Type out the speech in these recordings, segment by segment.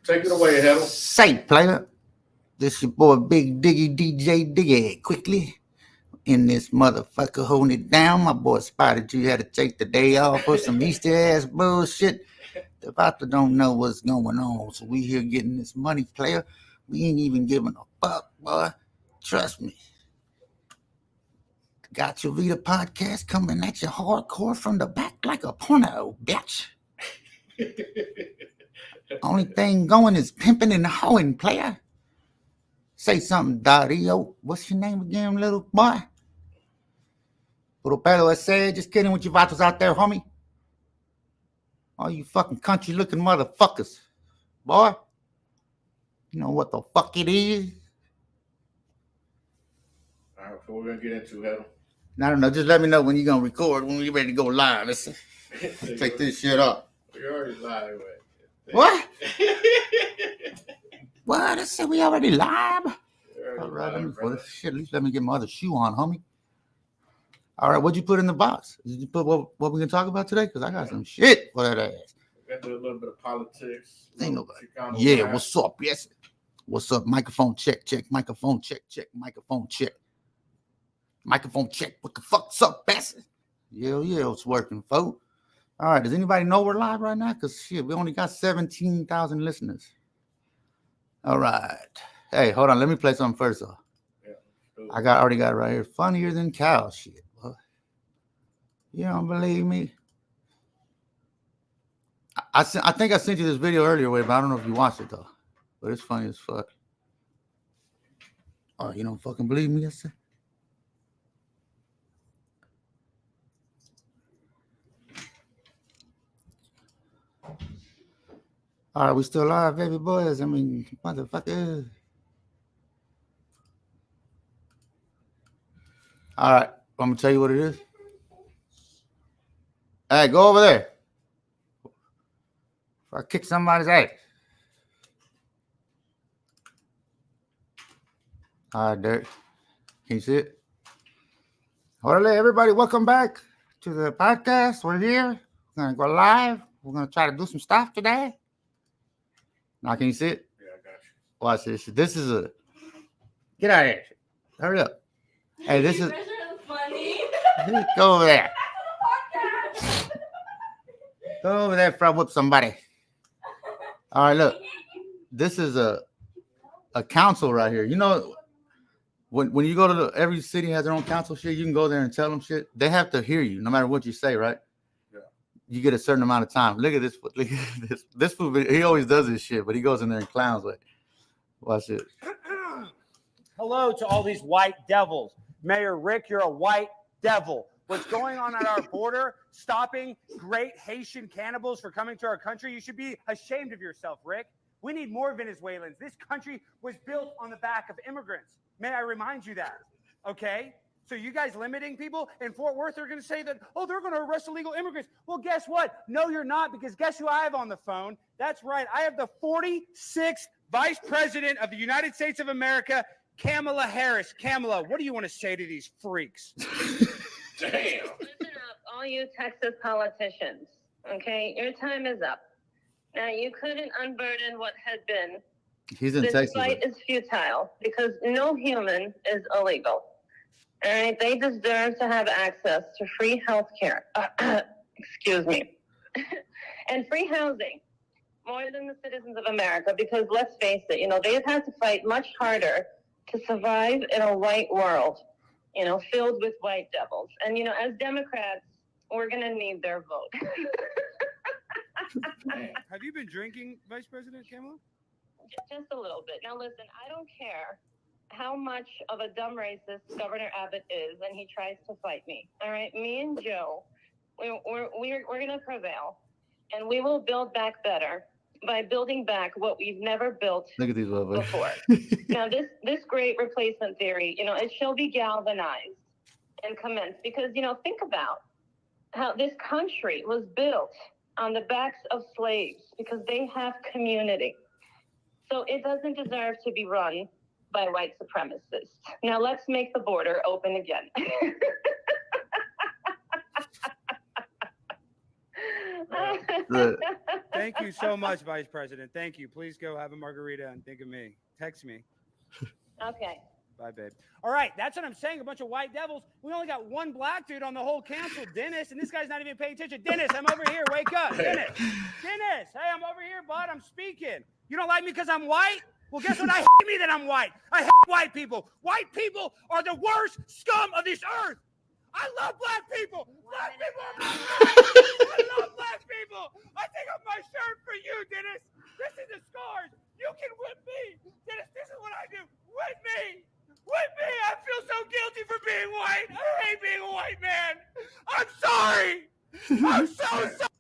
Take it away, Heddle. Say, player. This your boy Big Diggy DJ Diggy. Quickly. In this motherfucker holding it down. My boy spotted you had to take the day off for some Easter ass bullshit. The doctor don't know what's going on, so we here getting this money, player. We ain't even giving a fuck, boy. Trust me. Got Your Vita podcast coming at you hardcore from the back like a porno, bitch. Only thing going is pimping and hoeing, player. Say something, Dario. What's your name again, little boy? Puro pedo ese. Just kidding with your vatos out there, homie. All you fucking country-looking motherfuckers. Boy, you know what the fuck it is? All right, so we're going to get into Heddle. I don't know. Just let me know when you're going to record, when you're ready to go live. Let's take this shit up. We're already live. What? What? I said we already live? All right, at least let me get my other shoe on, homie. All right, what'd you put in the box? Did you put what we gonna talk about today? Because I got some shit for that ass. We're gonna do a little bit of politics. Ain't nobody. Yeah, guy. What's up? Yes. What's up? Microphone check. Microphone check. Microphone check. Microphone check. What the fuck's up, bastard? Yeah, it's working, folks. All right, does anybody know we're live right now? Because shit, we only got 17,000 listeners. All right. Hey, hold on. Let me play something first off. Yeah, I already got it right here. Funnier than cow shit. You don't believe me? I think I sent you this video earlier, but I don't know if you watched it though. But it's funny as fuck. Oh, you don't fucking believe me? I said. All right, we still live, baby boys. I mean, motherfucker. All right, I'm gonna tell you what it is. Hey, go over there. If I kick somebody's ass. All right, Derek. Can you see it? Orale, everybody, welcome back to the podcast. We're here. We're gonna go live. We're gonna try to do some stuff today. Now, can you see it? Yeah, I got you. Watch this. This is a. Get out of here. Hurry up. Hey, this is. Funny. Go over there. Go over there before I whip somebody. All right, look. This is a council right here. You know, when you go to every city has their own council shit, you can go there and tell them shit. They have to hear you no matter what you say, right? Yeah. You get a certain amount of time. Look at this. Look at this. This fool, he always does this shit, but he goes in there and clowns like. Watch it. Hello to all these white devils. Mayor Rick, you're a white devil. What's going on at our border, stopping great Haitian cannibals from coming to our country? You should be ashamed of yourself, Rick. We need more Venezuelans. This country was built on the back of immigrants. May I remind you that, okay? So you guys limiting people in Fort Worth, they're going to say that, oh, they're going to arrest illegal immigrants. Well, guess what? No, you're not, because guess who I have on the phone? That's right. I have the 46th Vice President of the United States of America, Kamala Harris. Kamala, what do you want to say to these freaks? Damn. Listen up, all you Texas politicians, okay? Your time is up. Now, you couldn't unburden what had been. He's in this Texas. This fight is futile because no human is illegal. All right? They deserve to have access to free health care. Excuse me. And free housing, more than the citizens of America, because let's face it, you know, they've had to fight much harder to survive in a white world, you know, filled with white devils. And, you know, as Democrats, we're going to need their vote. Have you been drinking, Vice President Kamala? Just a little bit. Now, listen, I don't care how much of a dumb racist Governor Abbott is, and he tries to fight me. All right? Me and Joe, we're going to prevail, and we will build back better by building back what we've never built before. Now, this great replacement theory, you know, it shall be galvanized and commenced because, you know, think about how this country was built on the backs of slaves because they have community. So it doesn't deserve to be run by white supremacists. Now let's make the border open again. Thank you so much, Vice President. Thank you. Please go have a margarita and think of me. Text me. Okay. Bye, babe. All right, that's what I'm saying. A bunch of white devils. We only got one black dude on the whole council, Dennis, and this guy's not even paying attention. Dennis, I'm over here. Wake up. Dennis. Dennis, hey, I'm over here, bud. I'm speaking. You don't like me because I'm white? Well, guess what? I hate me that I'm white. I hate white people. White people are the worst scum of this earth. I love black people. Black people are my friends. I love black people. I take off my shirt for you, Dennis. This is the scars. You can whip me. Dennis, this is what I do. Whip me. Whip me. I feel so guilty for being white. I hate being a white man. I'm sorry. I'm so sorry.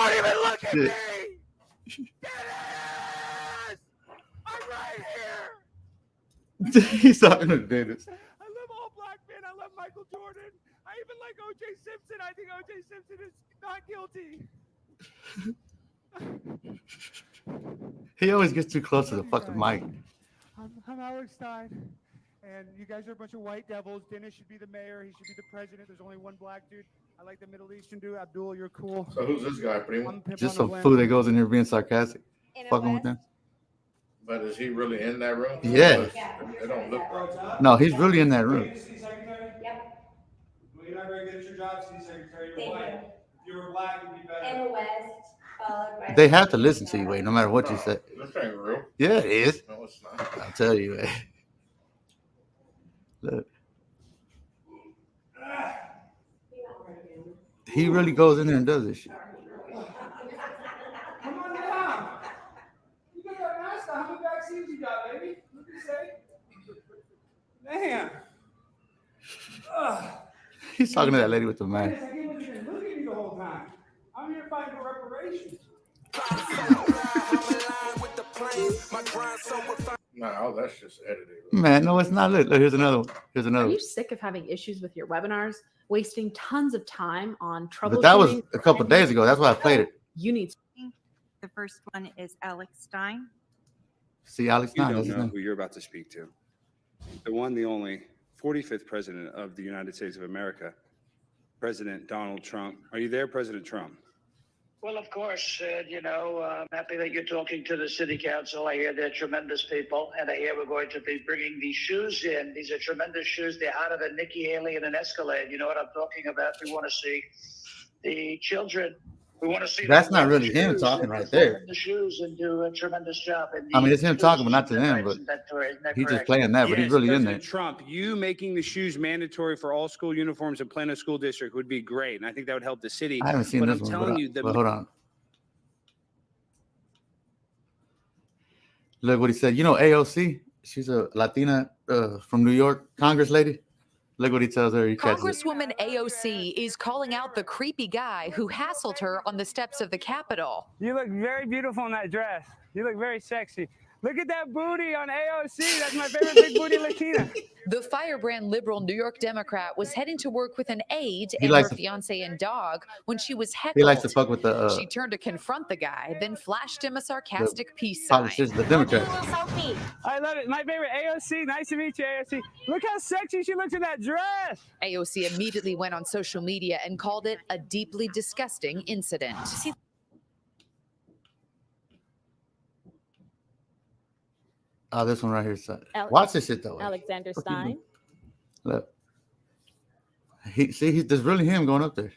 Don't even look at me. Dennis. I'm right here. He's talking to Dennis. I love all black men. I love Michael Jordan. I even like O.J. Simpson. I think O.J. Simpson is not guilty. He always gets too close to the fucking mic. I'm Alex Stein, and you guys are a bunch of white devils. Dennis should be the mayor. He should be the president. There's only one black dude. I like the Middle Eastern dude. Abdul, you're cool. So who's this guy, Primo? I'm Pimp Just on some the fool that Blend. goes in here being sarcastic. Fucking with them. But is he really in that room? Yeah. It don't look right. No, he's really in that room. City secretary? Yep. Well, you're not very good at your job, city secretary. You're Thank white. you. If you were black, you'd be better. And the West, followed by. They have to listen to you, Wade, no matter what you say. This ain't real. Yeah, it is. No, it's not. I'll tell you, Wade. Look. He really goes in there and does this shit. Come on down. You got that mask on. How many vaccines you got, baby? What did you say? Man. He's talking to that lady with the mask. I can't believe you've been looking at me the whole time. I'm here fighting for reparations. Nah, all that's just edited. Man, no, it's not. Look, here's another one. Here's Are another you one. sick of having issues with your webinars, wasting tons of time on troubleshooting? But that was a couple days ago. That's why I played it. You need The first one is Alex Stein. See, Alex You Stein, don't that's his know name. who you're about to speak to. The one, the only 45th president of the United States of America, President Donald Trump. Are you there, President Trump? Well, of course, I'm happy that you're talking to the city council. I hear they're tremendous people, and I hear we're going to be bringing these shoes in. These are tremendous shoes. They're hotter than Nikki Haley in an Escalade. You know what I'm talking about? We want to see the children. We want to see. That's not really him talking right there. The shoes and do a tremendous job. I mean, it's him talking, but not to them. But he's just playing that. But he's Yes, really in there. President Trump, you making the shoes mandatory for all school uniforms in Plano School District would be great, and I think that would help the city. I haven't seen but this I'm one. telling But, you, the but hold on. Look what he said. You know AOC? She's a Latina from New York, Congress lady. Look what he tells her. He catches it. Congresswoman AOC is calling out the creepy guy who hassled her on the steps of the Capitol. You look very beautiful in that dress. You look very sexy. Look at that booty on AOC. That's my favorite big booty Latina. The firebrand liberal New York Democrat was heading to work with an aide He and her likes to- fiance and dog when she was heckled. He likes to fuck with the She turned to confront the guy, then flashed him a sarcastic peace sign. politicians, the Democrats. I love it. My favorite AOC. Nice to meet you, AOC. Look how sexy she looks in that dress. AOC immediately went on social media and called it a deeply disgusting incident. Oh, this one right here. Watch this shit though. Alexander Fuck you Stein. doing? Look. There's really him going up there.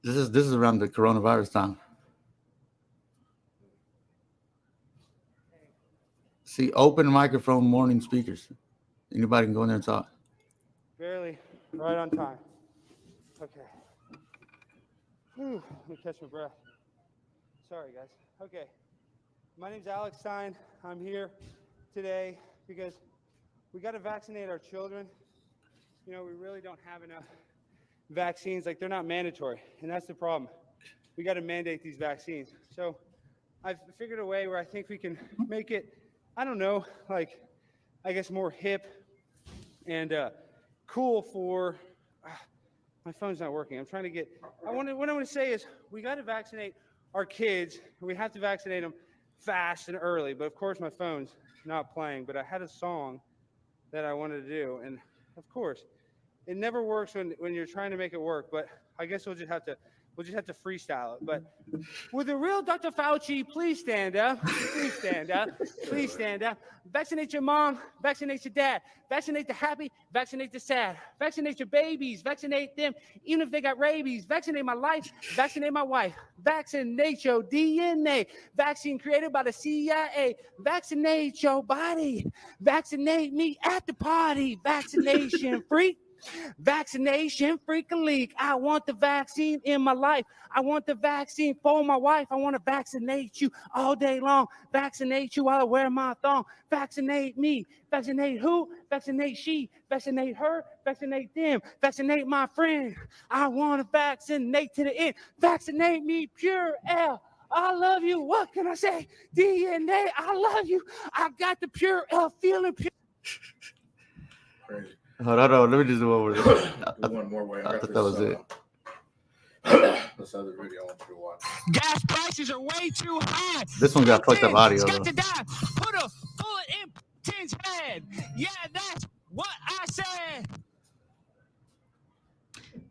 This is around the coronavirus time. See, open microphone morning speakers. Anybody can go in there and talk. Barely. Right on time. Okay. Whew, let me catch my breath. Sorry, guys. Okay. My name's Alex Stein. I'm here today because we got to vaccinate our children. You know, we really don't have enough vaccines. Like, they're not mandatory, and that's the problem. We got to mandate these vaccines. So I've figured a way where I think we can make it, I don't know, like, I guess more hip and cool for, my phone's not working. I'm trying to get, what I want to say is we got to vaccinate our kids. We have to vaccinate them fast and early. But of course, my phone's not playing. But I had a song that I wanted to do. And of course, it never works when you're trying to make it work. But I guess we'll just have to We'll just have to freestyle it. But will the real Dr. Fauci please stand up? Please stand up. Please stand up. Vaccinate your mom. Vaccinate your dad. Vaccinate the happy. Vaccinate the sad. Vaccinate your babies. Vaccinate them, even if they got rabies. Vaccinate my life. Vaccinate my wife. Vaccinate your DNA. Vaccine created by the CIA. Vaccinate your body. Vaccinate me at the party. Vaccination free. Vaccination freak a leak. I want the vaccine in my life. I want the vaccine for my wife. I want to vaccinate you all day long. Vaccinate you while I wear my thong. Vaccinate me. Vaccinate who? Vaccinate she. Vaccinate her. Vaccinate them. Vaccinate my friend. I want to vaccinate to the end. Vaccinate me, pure L. I love you. What can I say? DNA, I love you. I got the pure L feeling pure. Crazy. Hold on, let me just do one more. One more way. I thought that was it. This other video I want you to watch. Gas prices are way too high. This one got fucked up audio. Got to die. Put a bullet in Putin's head. Yeah, that's what I said.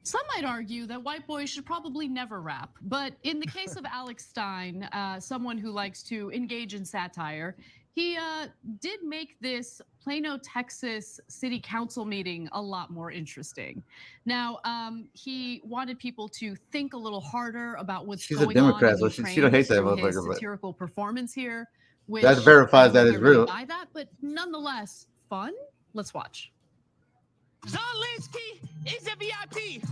Some might argue that white boys should probably never rap. But in the case of Alex Stein, someone who likes to engage in satire, he did make this Plano, Texas city council meeting a lot more interesting. Now, he wanted people to think a little harder about what's She's going a Democrat, on in so Ukraine she don't hate that through his motherfucker, but satirical performance here. Which that verifies that I it's don't really real. buy that, but nonetheless, fun. Let's watch. Zelensky is a VIP.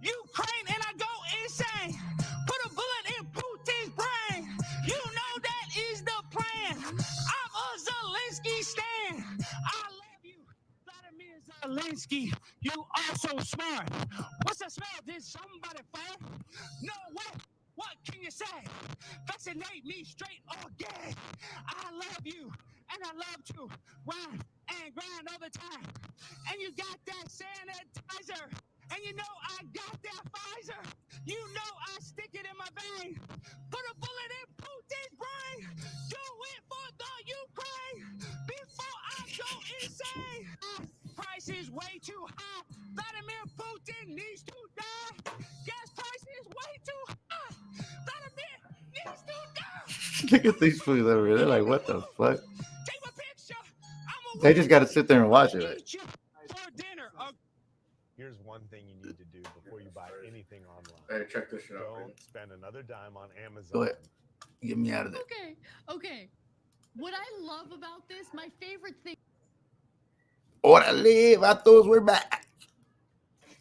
Ukraine and I go insane. Put a bullet in Putin's brain. You know that is the plan. I'm a Zelensky stan. I love you, Vladimir Zelensky. You are so smart. What's the smell? Did somebody fart? No way. What can you say? Vaccinate me straight or gay. I love you and I love to rhyme and grind all the time. And you got that sanitizer. And you know I got that Pfizer. You know I stick it in my vein. Put a bullet in Putin's brain. Do it for the Ukraine before I go insane. Price is way too high. Vladimir Putin needs to die. Gas price is way too high. Vladimir needs to die. Look at these fools over here. They're like, what the fuck? Take my picture. They just got to sit there and watch it. Like. For dinner. Here's one thing you need to do before you buy anything online. Hey, check this shit out. Don't spend another dime on Amazon. Go ahead. Get me out of there. Okay. What I love about this, my favorite thing. What I live, I thought we're back.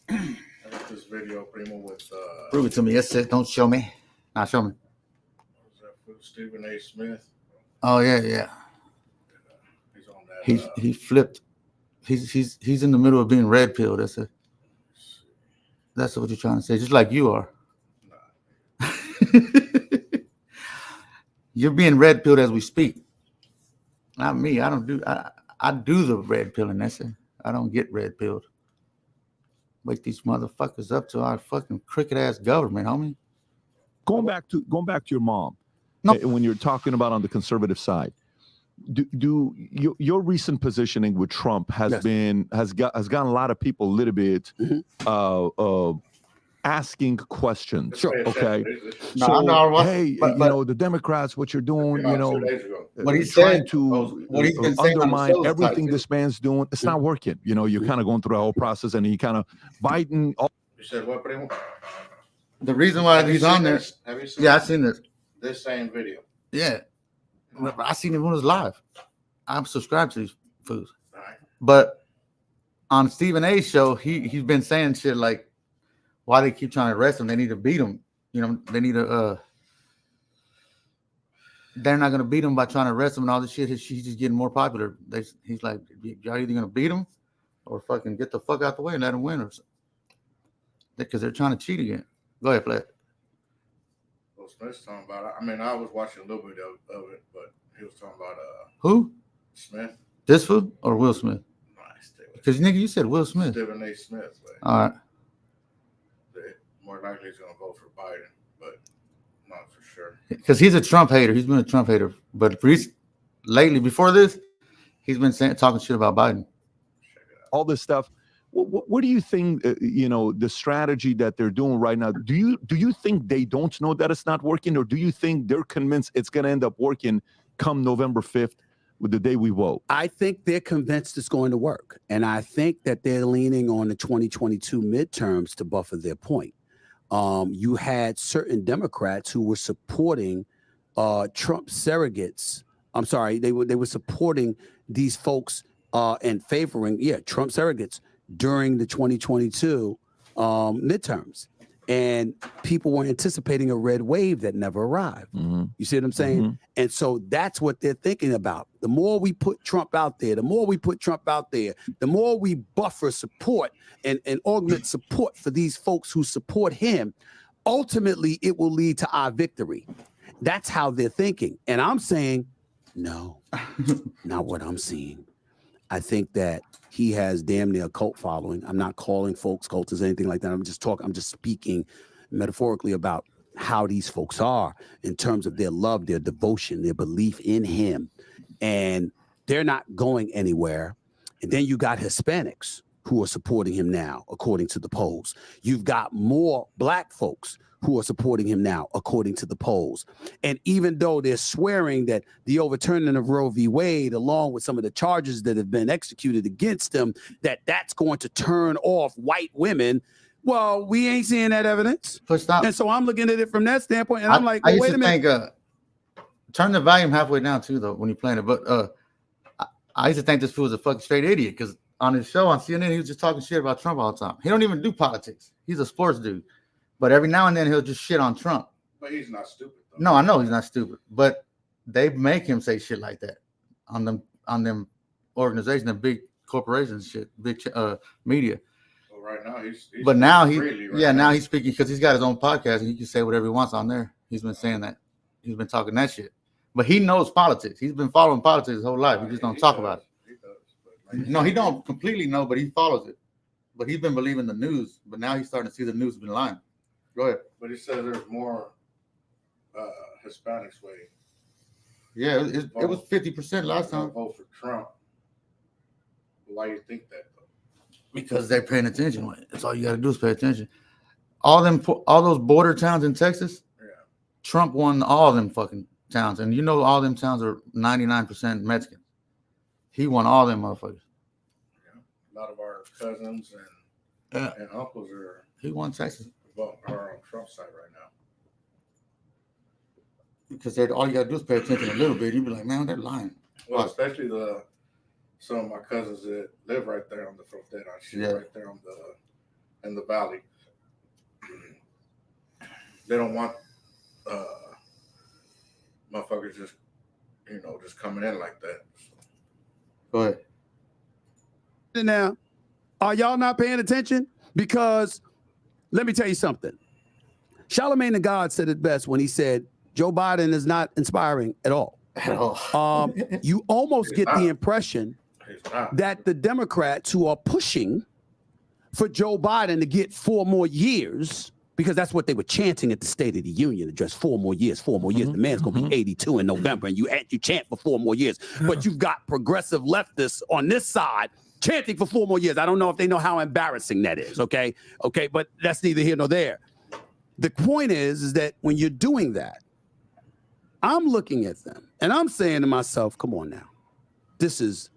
I got this video, Primo, with Prove it to me. Yes, it. Don't show me. Now show me. what was that, Stephen A. Smith. Oh yeah. He's on that. He flipped. He's in the middle of being red pilled. That's it. That's what you're trying to say. Just like you are. You're being red pilled as we speak. Not me. I don't do. I do the red pilling. That's it. I don't get red pilled. Wake these motherfuckers up to our fucking crooked ass government, homie. Going back to your mom. No. When you're talking about on the conservative side, do your recent positioning with Trump has gotten a lot of people a little bit asking questions. Sure. Okay. No, so no, hey, but, you know, the Democrats, what you're doing, you know, what he's trying saying, to what he's been saying on the undermine show is everything like, this man's doing. It's not working. You know, you're kind of going through the whole process, and he kind of Biden. You said what, Primo? the reason why he's on there. Have you seen Yeah, I seen this. this same video? Yeah, I seen it when it was live. I'm subscribed to these foods, Right. but on Stephen A's show, he's been saying shit like, why they keep trying to arrest him? They need to beat him. You know, they need to. They're not gonna beat him by trying to arrest him and all this shit. He's just getting more popular. He's like, y'all either gonna beat him or fucking get the fuck out the way and let him win, or because they're trying to cheat again. Go ahead, Flat. Will Smith's talking about it. I mean, I was watching a little bit of it, but he was talking about Who? Smith. This fool or Will Smith? Nice. Because nigga, you said Will Smith. Stephen A. Smith. But All right. more likely he's gonna vote for Biden, but not for sure. Because he's a Trump hater. He's been a Trump hater. But lately, before this, he's been talking shit about Biden. All this stuff. What do you think? The strategy that they're doing right now. Do you think they don't know that it's not working, or do you think they're convinced it's going to end up working come November 5th, with the day we vote? I think they're convinced it's going to work, and I think that they're leaning on the 2022 midterms to buffer their point. You had certain Democrats who were supporting Trump surrogates. I'm sorry, they were supporting these folks and favoring Trump surrogates during the 2022 midterms, and people were anticipating a red wave that never arrived. You see what I'm saying? And so that's what they're thinking about. The more we put Trump out there, the more we buffer support and augment support for these folks who support him. Ultimately, it will lead to our victory. That's how they're thinking. And I'm saying, no, not what I'm seeing. I think that he has damn near a cult following. I'm not calling folks cultists or anything like that. I'm just speaking metaphorically about how these folks are in terms of their love, their devotion, their belief in him. And they're not going anywhere. And then you got Hispanics who are supporting him now, according to the polls. You've got more black folks who are supporting him now, according to the polls. And even though they're swearing that the overturning of Roe v. Wade, along with some of the charges that have been executed against them, that's going to turn off white women, well, we ain't seeing that evidence. And so I'm looking at it from that standpoint, and I'm like, well, wait a minute. Turn the volume halfway down, too, though, when you're playing it. But I used to think this fool was a fucking straight idiot, because on his show on CNN, he was just talking shit about Trump all the time. He don't even do politics. He's a sports dude. But every now and then he'll just shit on Trump. But he's not stupid, though. No, I know he's not stupid. But they make him say shit like that on them organizations, the big corporations, shit, big media. Well, right now he's but now now he's speaking because he's got his own podcast and he can say whatever he wants on there. He's been saying that. He's been talking that shit. But he knows politics. He's been following politics his whole life. He just don't talk about it. He does. No, he don't completely know, but he follows it. But he's been believing the news. But now he's starting to see the news has been lying. Go ahead. But he says there's more Hispanics way. Yeah, it was 50% last time. Vote for Trump. Why do you think that, though? Because they're paying attention. That's all you got to do is pay attention. All those border towns in Texas, Trump won all them fucking towns. And you know all them towns are 99% Mexican. He won all them motherfuckers. Yeah. A lot of our cousins and uncles are. He won Texas. Are on Trump's side right now. Because all you got to do is pay attention a little bit. You'd be like, man, they're lying. Well, especially some of my cousins that live right there on the frontera, right there in the valley. They don't want motherfuckers just coming in like that. Go ahead. Now, are y'all not paying attention? Because let me tell you something. Charlemagne the God said it best when he said, Joe Biden is not inspiring at all. You almost get the impression that the Democrats who are pushing for Joe Biden to get 4 more years, because that's what they were chanting at the State of the Union address, 4 more years, 4 more years. The man's going to be 82 in November, and you chant for 4 more years. But you've got progressive leftists on this side chanting for 4 more years. I don't know if they know how embarrassing that is, okay? Okay, but that's neither here nor there. The point is that when you're doing that, I'm looking at them, and I'm saying to myself, come on now. This is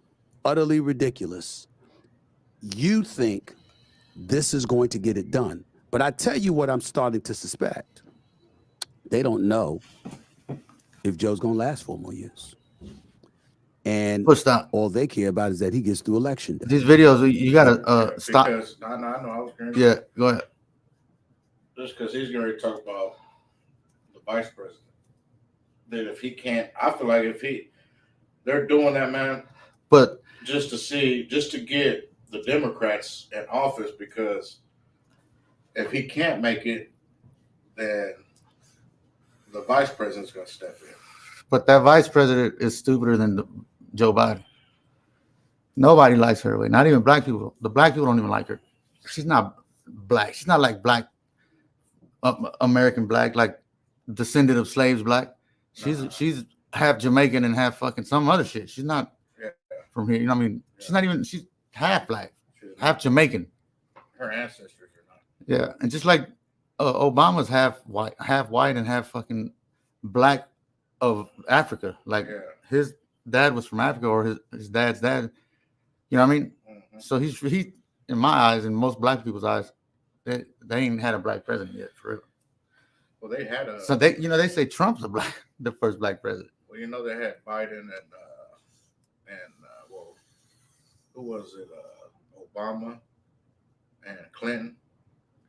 utterly ridiculous. You think this is going to get it done. But I tell you what I'm starting to suspect. They don't know if Joe's going to last 4 more years. And all they care about is that he gets through election day. These videos, you gotta stop. Because I know I was going to go ahead. Just because he's going to talk about the vice president. That if he can't, I feel like they're doing that, man. But just to get the Democrats in office, because if he can't make it, then the vice president's going to step in. But that vice president is stupider than Joe Biden. Nobody likes her. Not even black people. The black people don't even like her. She's not black. She's not like black, American black, like descendant of slaves black. She's half Jamaican and half fucking some other shit. She's not from here. You know what I mean? She's not even. She's half black. She's half Jamaican. Her ancestors are not. Yeah, and just like Obama's half white, and half fucking black of Africa. Like his dad was from Africa, or his dad's dad. You know what I mean? Mm-hmm. So he, in my eyes, and most black people's eyes, they ain't had a black president yet, for real. Well, they had a. So they say Trump's the first black president. Well, they had Biden and well, who was it? Obama and Clinton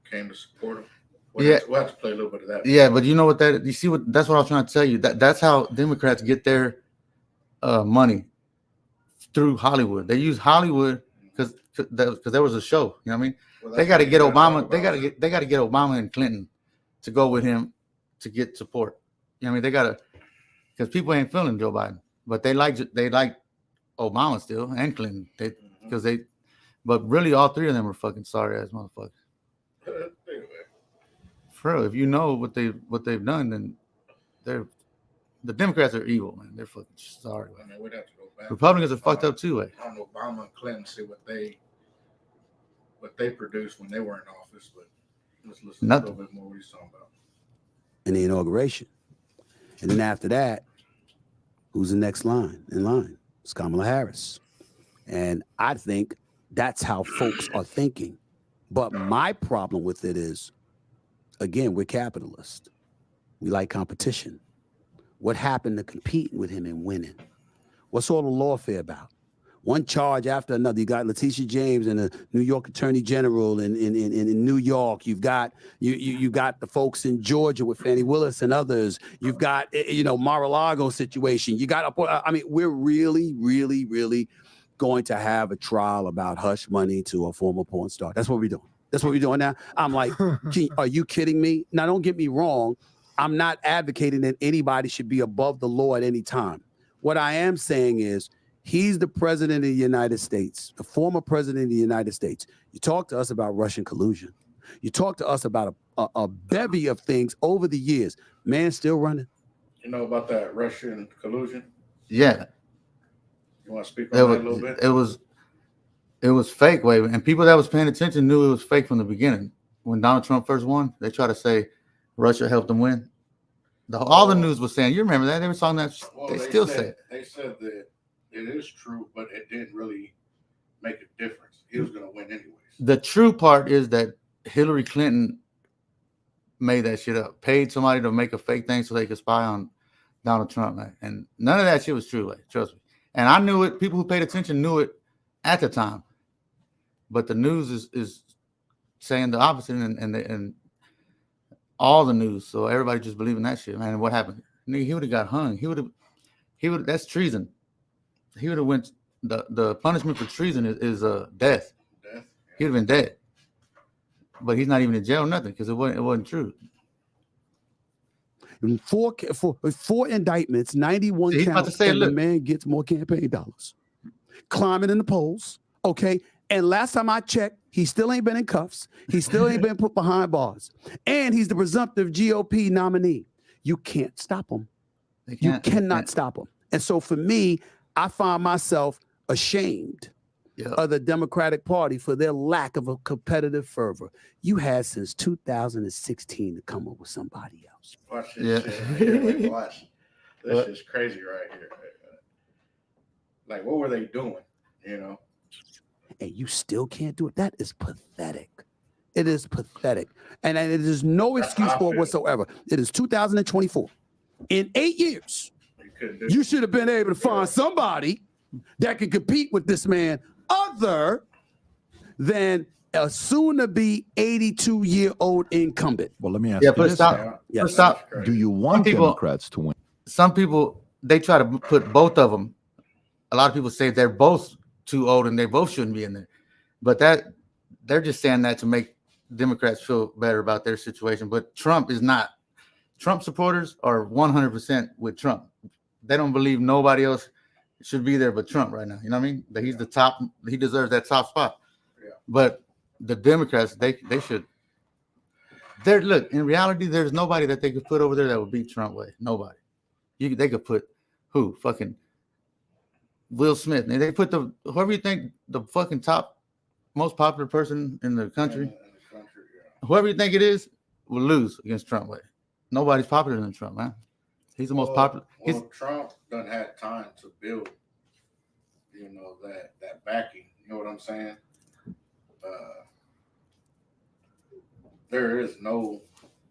came to support him. We'll have to play a little bit of that. Yeah, but you know what that's what I was trying to tell you. That's how Democrats get their money, through Hollywood. They use Hollywood because there was a show. You know what I mean? Well, they got to get Obama. They got to get Obama and Clinton to go with him to get support. You know what I mean? They got to, because people ain't feeling Joe Biden, but they like Obama still and Clinton. But really all three of them are fucking sorry ass motherfuckers. For real, if you know what they've done, then the Democrats are evil, man. They're fucking sorry. I mean, we'd have to go back. Republicans are fucked up too, on Obama and Clinton, see what they produced when they were in office. But let's listen a little bit more what he's talking about. In the inauguration. And then after that, who's the next in line? It's Kamala Harris. And I think that's how folks are thinking. But my problem with it is, again, we're capitalists. We like competition. What happened to competing with him and winning? What's all the lawfare about? One charge after another. You got Letitia James and the New York Attorney General in New York. You've got you got the folks in Georgia with Fannie Willis and others. You've got Mar-a-Lago situation. You got we're really, really, really going to have a trial about hush money to a former porn star. That's what we're doing. That's what we're doing now. I'm like, are you kidding me? Now, don't get me wrong. I'm not advocating that anybody should be above the law at any time. What I am saying is, he's the president of the United States, the former president of the United States. You talk to us about Russian collusion. You talk to us about a bevy of things over the years. Man, still running. You know about that Russian collusion? Yeah. You want to speak on that a little bit? It was fake, way, and people that was paying attention knew it was fake from the beginning. When Donald Trump first won, they tried to say Russia helped him win. All the news was saying, you remember that? They were talking that. Well, they still say it. They said that it is true, but it didn't really make a difference. He was going to win anyways. The true part is that Hillary Clinton made that shit up, paid somebody to make a fake thing so they could spy on Donald Trump, man. And none of that shit was true, like, trust me. And I knew it. People who paid attention knew it at the time. But the news is saying the opposite, and all the news. So everybody just believing that shit, man. And what happened? He would have got hung. He would. That's treason. He would have went. The punishment for treason is death. He would have been dead. But he's not even in jail, nothing, because it wasn't true. Four indictments, 91 counts, and the man gets more campaign dollars. Climbing in the polls, okay? And last time I checked, he still ain't been in cuffs. He still ain't been put behind bars. And he's the presumptive GOP nominee. You can't stop him. You cannot stop him. And so for me, I find myself ashamed of the Democratic Party for their lack of a competitive fervor. You had since 2016 to come up with somebody else. Watch this shit. Watch. This is crazy right here. Like, what were they doing? And you still can't do it. That is pathetic. It is pathetic. And it is no excuse for it whatsoever. It is 2024. In 8 years, you should have been able to find somebody that could compete with this man other than a soon-to-be 82-year-old incumbent. Well, let me ask you this. Stop. Do you want Democrats to win? Some people, they try to put both of them. A lot of people say they're both too old and they both shouldn't be in there. But they're just saying that to make Democrats feel better about their situation. But Trump is not. Trump supporters are 100% with Trump. They don't believe nobody else should be there but Trump right now. You know what I mean? That he's the top. He deserves that top spot. Yeah. But the Democrats, they should. Look, in reality, there's nobody that they could put over there that would beat Trump way. Nobody. They could put who? Fucking Will Smith. And they put whoever you think the fucking top most popular person in the country. In the country, yeah. Whoever you think it is will lose against Trump. Like, nobody's popular than Trump, man. He's the most popular. Well, Trump done had time to build, that backing. You know what I'm saying? There is no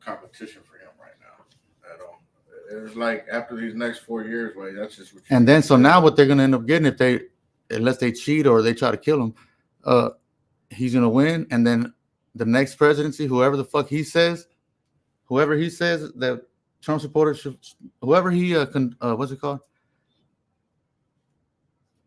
competition for him right now at all. It's like after these next 4 years, wait, that's just what. And then so now what they're gonna end up getting unless they cheat or they try to kill him, he's gonna win, and then the next presidency, whoever the fuck he says, that Trump supporters should, whoever he what's it called?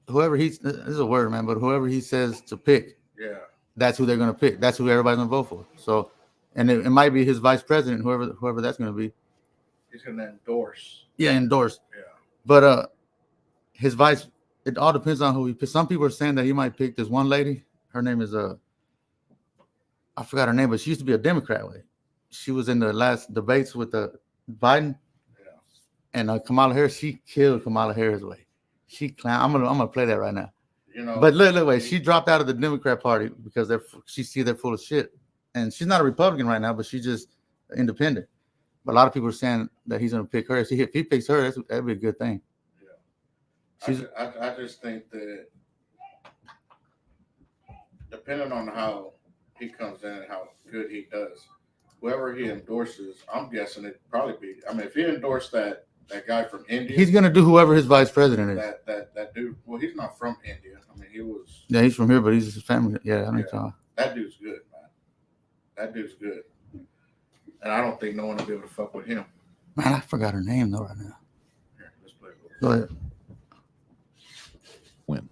Whoever this is a word, man, but whoever he says to pick, yeah, that's who they're gonna pick. That's who everybody's gonna vote for. So, and it might be his vice president, whoever that's gonna be. He's gonna endorse. Yeah, endorse. Yeah. But his vice, it all depends on who he picks. Some people are saying that he might pick this one lady. Her name is I forgot her name, but she used to be a Democrat. She was in the last debates with Biden. Yeah. And Kamala Harris, she killed Kamala Harris. She clown. I'm gonna play that right now. But look, she dropped out of the Democrat Party because they're full of shit. And she's not a Republican right now, but she's just independent. But a lot of people are saying that he's gonna pick her. If he picks her, that'd be a good thing. Yeah. I just think that depending on how he comes in and how good he does, whoever he endorses, I'm guessing it'd probably be. I mean, if he endorsed that guy from India, he's gonna do whoever his vice president is. That dude. Well, he's not from India. I mean, he was. Yeah, he's from here, but he's his family. Yeah, I know. That dude's good, man. That dude's good. And I don't think no one will be able to fuck with him. Man, I forgot her name though right now. Here, let's play it. Go ahead. When?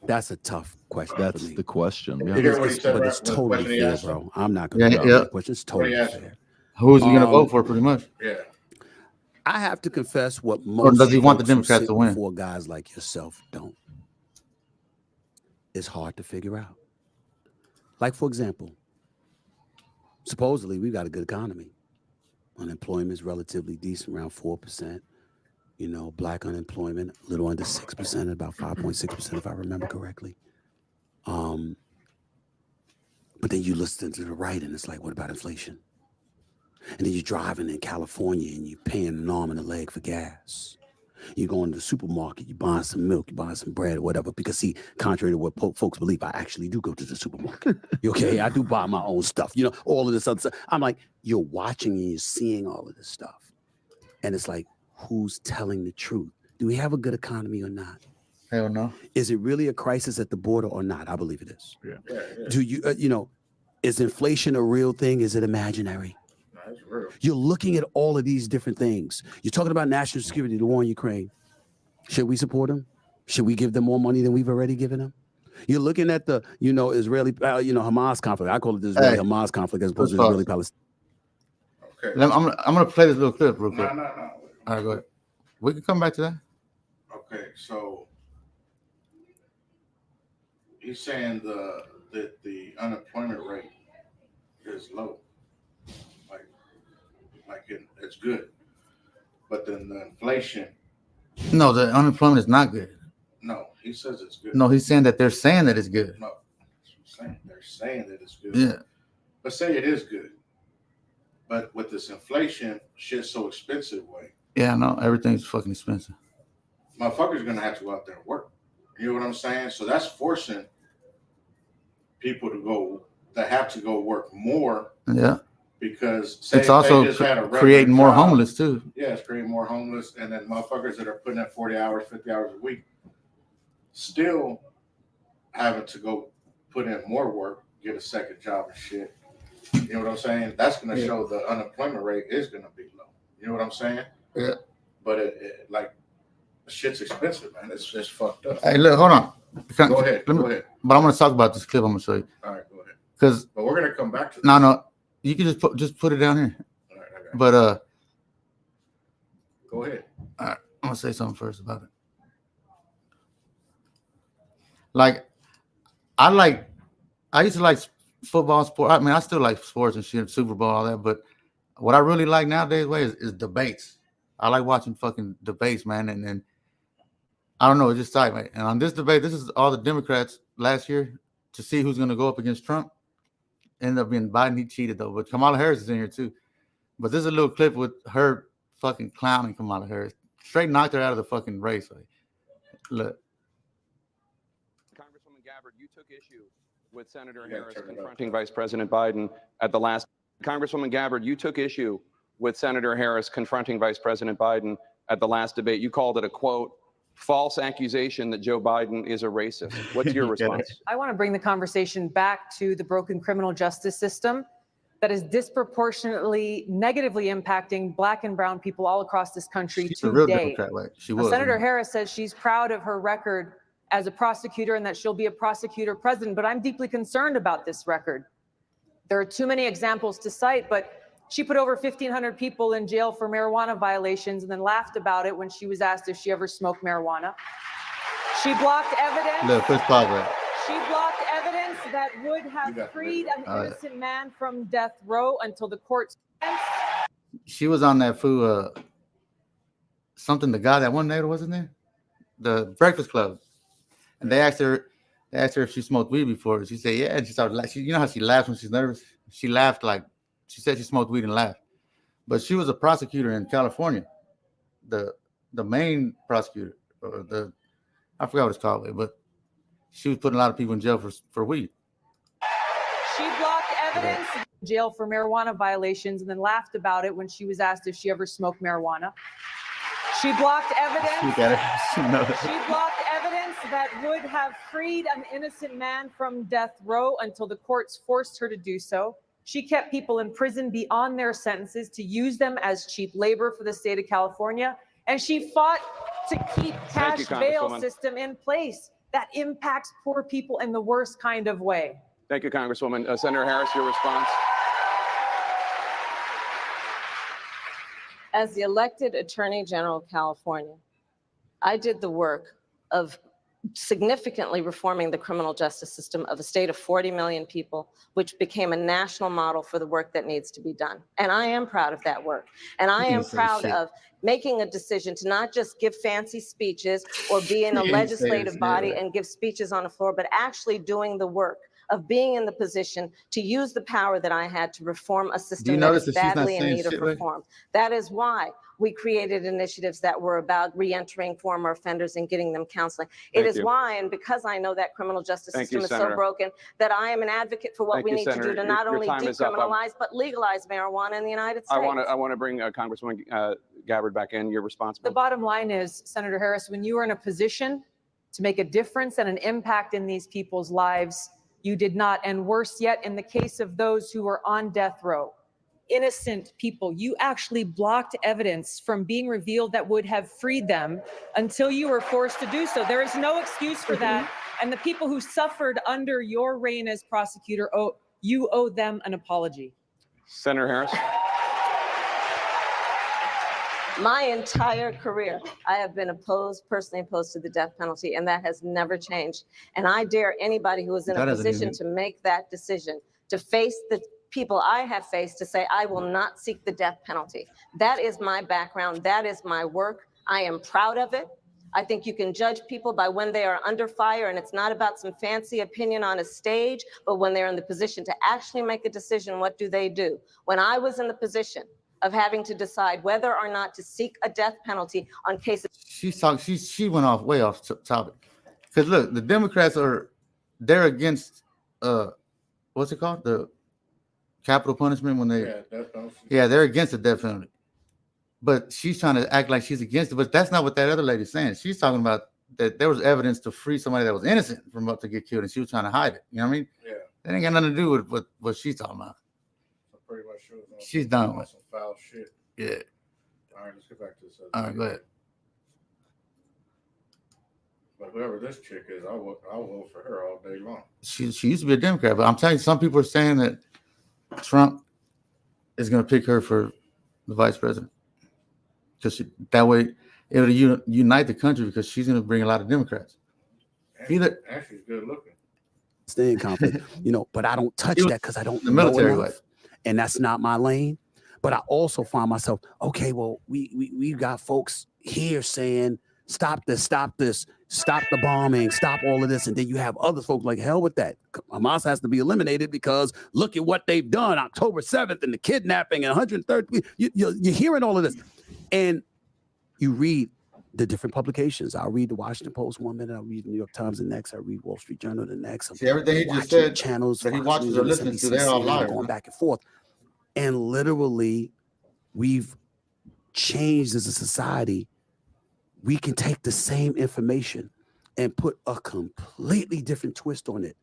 That's a tough question. That's for me. the question. Yeah. But it's totally fair, bro. I'm not going to yeah. question. It's totally fair. Who is he going to vote for, pretty much? Yeah. I have to confess what most. Or does he want the folks who Democrats sit to win? before guys like yourself don't. It's hard to figure out. Like, for example, supposedly we've got a good economy. Unemployment is relatively decent, around 4%. Black unemployment, a little under 6%, about 5.6%, if I remember correctly. But then you listen to the right, and it's like, what about inflation? And then you're driving in California, and you're paying an arm and a leg for gas. You're going to the supermarket, you're buying some milk, you're buying some bread or whatever. Because, see, contrary to what folks believe, I actually do go to the supermarket. Okay, I do buy my own stuff. All of this other stuff. I'm like, you're watching and you're seeing all of this stuff. And it's like, who's telling the truth? Do we have a good economy or not? Hell no. Is it really a crisis at the border or not? I believe it is. Yeah. Do you, is inflation a real thing? Is it imaginary? That's real. You're looking at all of these different things. You're talking about national security, the war in Ukraine. Should we support them? Should we give them more money than we've already given them? You're looking at the, Israeli, Hamas conflict. I call it the Israeli-Hamas conflict as opposed to Israeli-Palestine. Okay. I'm gonna play this little clip real quick. No. All right, go ahead. We can come back to that. Okay, so he's saying that the unemployment rate is low, it's good, but then the inflation. No, the unemployment is not good. No, he says it's good. No, he's saying that they're saying that it's good. No, they're saying that it's good. Yeah. Let's say it is good, but with this inflation, shit's so expensive. Yeah, no, everything's fucking expensive. Motherfuckers gonna have to go out there and work. You know what I'm saying? So that's forcing people that have to go work more. Yeah. Because it's also creating more homeless too. Yeah, it's creating more homeless, and then motherfuckers that are putting in 40 hours, 50 hours a week, still having to go put in more work, get a second job and shit. You know what I'm saying? That's gonna show the unemployment rate is gonna be low. You know what I'm saying? Yeah. But it shit's expensive, man. It's fucked up. Hey, look, hold on. Go ahead. Go ahead. But I'm gonna talk about this clip. I'm gonna show you. All right, go ahead. But we're gonna come back to this. No. You can just put it down here. All right, okay. But go ahead. All right, I'm gonna say something first about it. Like, I used to like football, sport. I mean, I still like sports and shit, Super Bowl, all that. But what I really like nowadays is debates. I like watching fucking debates, man. And then I don't know. It's just tight, mate. And on this debate, this is all the Democrats last year to see who's going to go up against Trump. Ended up being Biden. He cheated, though. But Kamala Harris is in here, too. But this is a little clip with her fucking clowning Kamala Harris. Straight knocked her out of the fucking race. Like, look. Congresswoman Gabbard, you took issue with Senator Harris confronting Vice President Biden at the last. Congresswoman Gabbard, you took issue with Senator Harris confronting Vice President Biden at the last debate. You called it a, quote, false accusation that Joe Biden is a racist. What's your response? I want to bring the conversation back to the broken criminal justice system that is disproportionately negatively impacting Black and brown people all across this country She's a real today. Democrat, like she Now, was. Senator Harris says she's proud of her record as a prosecutor and that she'll be a prosecutor president, but I'm deeply concerned about this record. There are too many examples to cite, but she put over 1,500 people in jail for marijuana violations and then laughed about it when she was asked if she ever smoked marijuana. She blocked evidence. Look, Chris Paul, right? She blocked evidence that would have freed an innocent man from death row until the courts. She was on that food, something, the guy that one night, wasn't there? The Breakfast Club. And they asked her if she smoked weed before. She said, yeah. And she started laughing. You know how she laughs when she's nervous? She laughed like, she said she smoked weed and laughed. But she was a prosecutor in California. The main prosecutor, or I forgot what it's called, but she was putting a lot of people in jail for weed. She blocked evidence in jail for marijuana violations and then laughed about it when she was asked if she ever smoked marijuana. She blocked evidence. Look at her. She blocked evidence that would have freed an innocent man from death row until the courts forced her to do so. She kept people in prison beyond their sentences to use them as cheap labor for the state of California. And she fought to keep cash bail system in place that impacts poor people in the worst kind of way. Thank you, Congresswoman. Senator Harris, your response. As the elected Attorney General of California, I did the work of significantly reforming the criminal justice system of a state of 40 million people, which became a national model for the work that needs to be done. And I am proud of that work. And I am proud of making a decision to not just give fancy speeches or be in a legislative body and give speeches on the floor, but actually doing the work of being in the position to use the power that I had to reform a system that is badly in need of reform. That is why we created initiatives that were about re-entering former offenders and getting them counseling. It is why, and because I know that criminal justice system is so broken, that I am an advocate for what we need to do to not only decriminalize, but legalize marijuana in the United States. I want to bring Congresswoman Gabbard back in. Your response. The bottom line is, Senator Harris, when you are in a position to make a difference and an impact in these people's lives, you did not. And worse yet, in the case of those who are on death row, innocent people, you actually blocked evidence from being revealed that would have freed them until you were forced to do so. There is no excuse for that. And the people who suffered under your reign as prosecutor, you owe them an apology. Senator Harris. My entire career, I have been personally opposed to the death penalty, and that has never changed. And I dare anybody who is in a position to make that decision, to face the people I have faced, to say, I will not seek the death penalty. That is my background. That is my work. I am proud of it. I think you can judge people by when they are under fire, and it's not about some fancy opinion on a stage, but when they're in the position to actually make a decision, what do they do? When I was in the position of having to decide whether or not to seek a death penalty on cases. She went way off topic. Because look, the Democrats they're against what's it called? The capital punishment when they death penalty. Yeah, they're against the death penalty. But she's trying to act like she's against it. But that's not what that other lady's saying. She's talking about that there was evidence to free somebody that was innocent from up to get killed, and she was trying to hide it. You know what I mean? Yeah. That ain't got nothing to do with what she's talking about. Pretty much sure she's done with some foul shit. Yeah. All right, let's get back to this. All right, go ahead. But whoever this chick is, I'll vote for her all day long. She used to be a Democrat, but I'm telling you, some people are saying that Trump is going to pick her for the vice president. Because that way it'll unite the country, because she's going to bring a lot of Democrats. And she's good looking. Stay in conflict, but I don't touch that because I don't the military know enough. life. And that's not my lane. But I also find myself, okay, well, we got folks here saying stop this, stop the bombing, stop all of this. And then you have other folks like, hell with that. Hamas has to be eliminated because look at what they've done, October 7th and the kidnapping and 130. You're hearing all of this. And you read the different publications. I'll read the Washington Post one minute. I'll read the New York Times the next. I read Wall Street Journal the next. See, everything he just said channels that he Fox watches News, or listens to, MSNBC, they're all CNN, liars. going back and forth. And literally, we've changed as a society. We can take the same information and put a completely different twist on it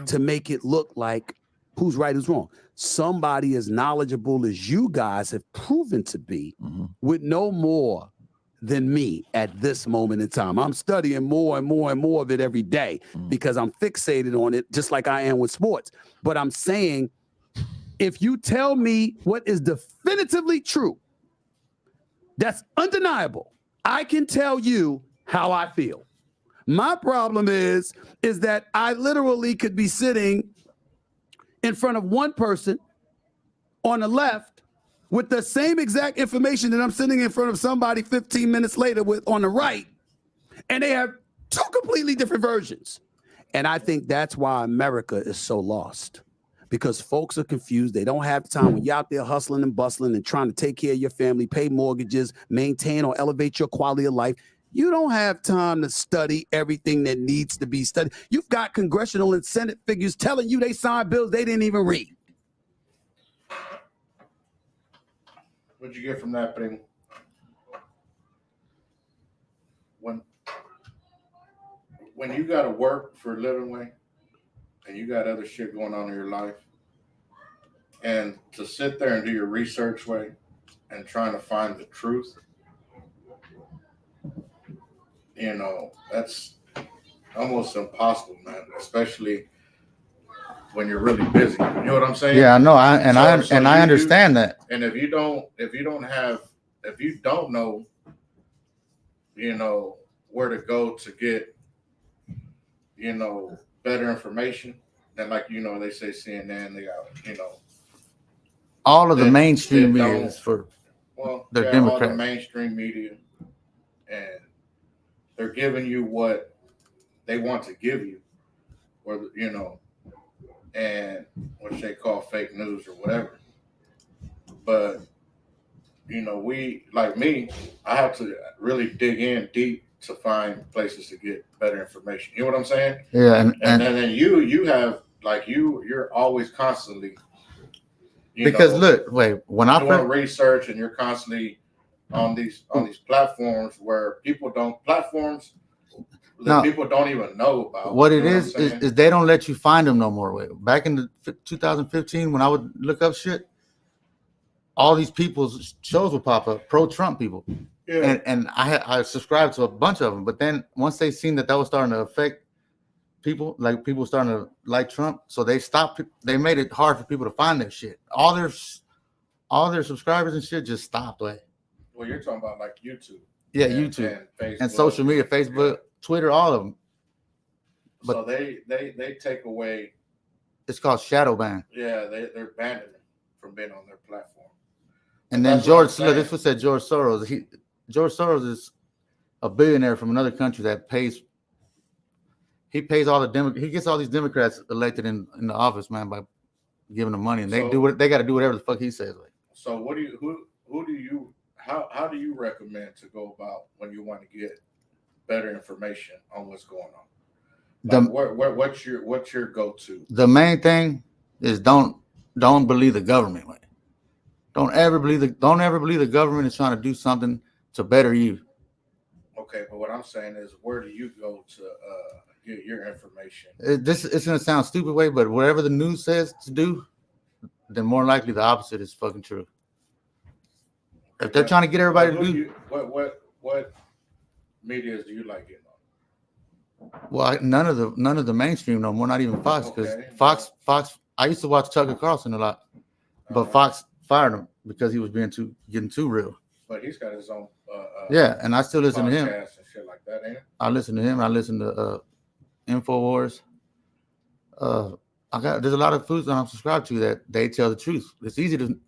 to make it look like who's right, who's wrong. Somebody as knowledgeable as you guys have proven to be would know more than me at this moment in time. I'm studying more and more and more of it every day because I'm fixated on it, just like I am with sports. But I'm saying, if you tell me what is definitively true, that's undeniable, I can tell you how I feel. My problem is that I literally could be sitting in front of one person on the left with the same exact information that I'm sitting in front of somebody 15 minutes later with on the right, and they have two completely different versions. And I think that's why America is so lost, because folks are confused. They don't have the time when you're out there hustling and bustling and trying to take care of your family, pay mortgages, maintain or elevate your quality of life. You don't have time to study everything that needs to be studied. You've got congressional and Senate figures telling you they signed bills they didn't even read. What'd you get from that, Primo? When you got to work for a living way, and you got other shit going on in your life, and to sit there and do your research way and trying to find the truth, you know, that's almost impossible, man, especially when you're really busy. You know what I'm saying? Yeah, I know. I understand that. And if you don't know, you know, where to go to get, you know, better information, then, like, you know, they say CNN, they got, you know, all of the mainstream media is for they're Democrats. All the mainstream media, and they're giving you what they want to give you, or, you know, and what they call fake news or whatever. But, you know, we, like me, I have to really dig in deep to find places to get better information. You know what I'm saying? Yeah, and then you have, like, you're always constantly, because look, wait, when I doing research, and you're constantly on these platforms where people don't even know about. What it is they don't let you find them no more. Back in the 2015, when I would look up shit, all these people's shows would pop up, pro-Trump people. Yeah. And I subscribed to a bunch of them, but then once they seen that was starting to affect people, like people starting to like Trump, so they stopped. They made it hard for people to find their shit. All their subscribers and shit just stopped. Well, you're talking about like YouTube. Yeah, YouTube and social media, Facebook, Twitter, all of them. But so they take away. It's called shadow ban. Yeah, they're banning them from being on their platform. And then this was said George Soros. George Soros is a billionaire from another country that pays. He pays all he gets all these Democrats elected in the office, man, by giving them money, and they got to do whatever the fuck he says. Like. So how do you recommend to go about when you want to get better information on what's going on? Like, what's your go-to? The main thing is don't believe the government. Like. Don't ever believe the government is trying to do something to better you. Okay, but what I'm saying is, where do you go to get your information? It's gonna sound stupid way, but whatever the news says to do, then more likely the opposite is fucking true. If they're trying to get everybody to do what medias do you like getting on? Well, none of the mainstream no more, not even Fox, because Fox. I used to watch Tucker Carlson a lot, but Fox fired him because he was getting too real. But he's got his own. Yeah, and I still listen to him. And shit like that, ain't it? I listen to him. I listen to InfoWars. There's a lot of foods that I'm subscribed to that they tell the truth. It's easy to.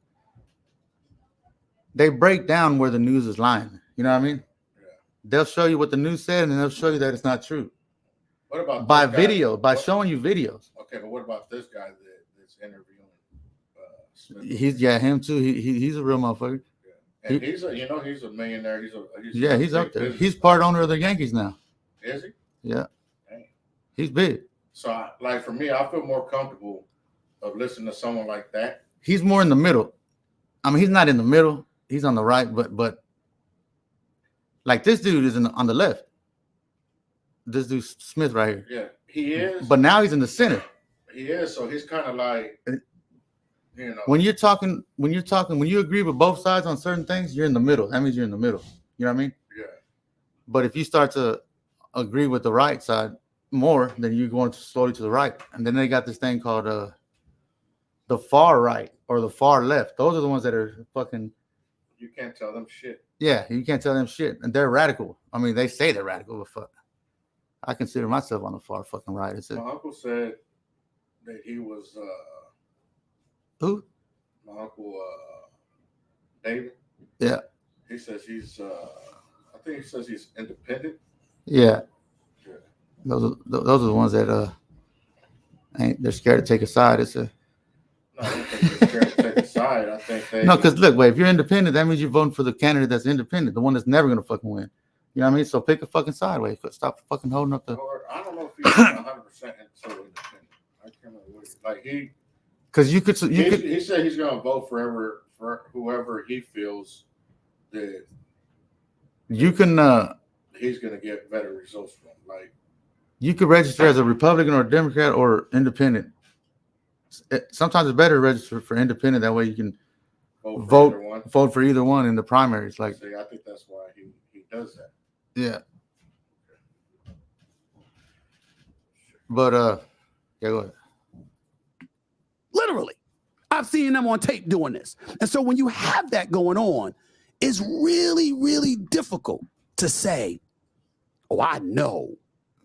They break down where the news is lying. You know what I mean? Yeah. they'll show you what the news said, and then they'll show you that it's not true. What about By this guy? video, by showing you videos. Okay, but what about this guy that's interviewing Smith? He's him too. He's a real motherfucker. And he's a millionaire. He's He's a up big there. business He's part owner of the Yankees now. Is he? Yeah. Dang. He's big. So, like for me, I feel more comfortable of listening to someone like that. He's more in the middle. I mean, he's not in the middle. He's on the right, but like this dude is on the left. This dude Smith right here. Yeah, he is. But now he's in the center. He is. So he's kind of like, you know. When you agree with both sides on certain things, you're in the middle. That means you're in the middle. You know what I mean? Yeah. But if you start to agree with the right side more, then you're going slowly to the right. And then they got this thing called the far right or the far left. Those are the ones that are fucking. You can't tell them shit. Yeah, you can't tell them shit. And they're radical. I mean, they say they're radical, but fuck. I consider myself on the far fucking right. My uncle said that he was who? My uncle David. Yeah. He says he's I think he says he's independent. Yeah. Those are the ones that they're scared to take a side. It's a No, I don't think they're scared to take a side. I think they no, because look, wait, if you're independent, that means you're voting for the candidate that's independent, the one that's never gonna fucking win. You know what I mean? So pick a fucking side. Wait, stop fucking holding up the. Or, I don't know if he's 100% independent. I can't remember what like he. Because you could. He said he's gonna vote for whoever he feels that you can. He's gonna get better results from. Like you could register as a Republican or a Democrat or independent. Sometimes it's better to register for independent. That way you can vote for either one in the primaries. Like, see, I think that's why he does that. Yeah. But yeah, go ahead. Literally. I've seen them on tape doing this. And so when you have that going on, it's really, really difficult to say, oh, I know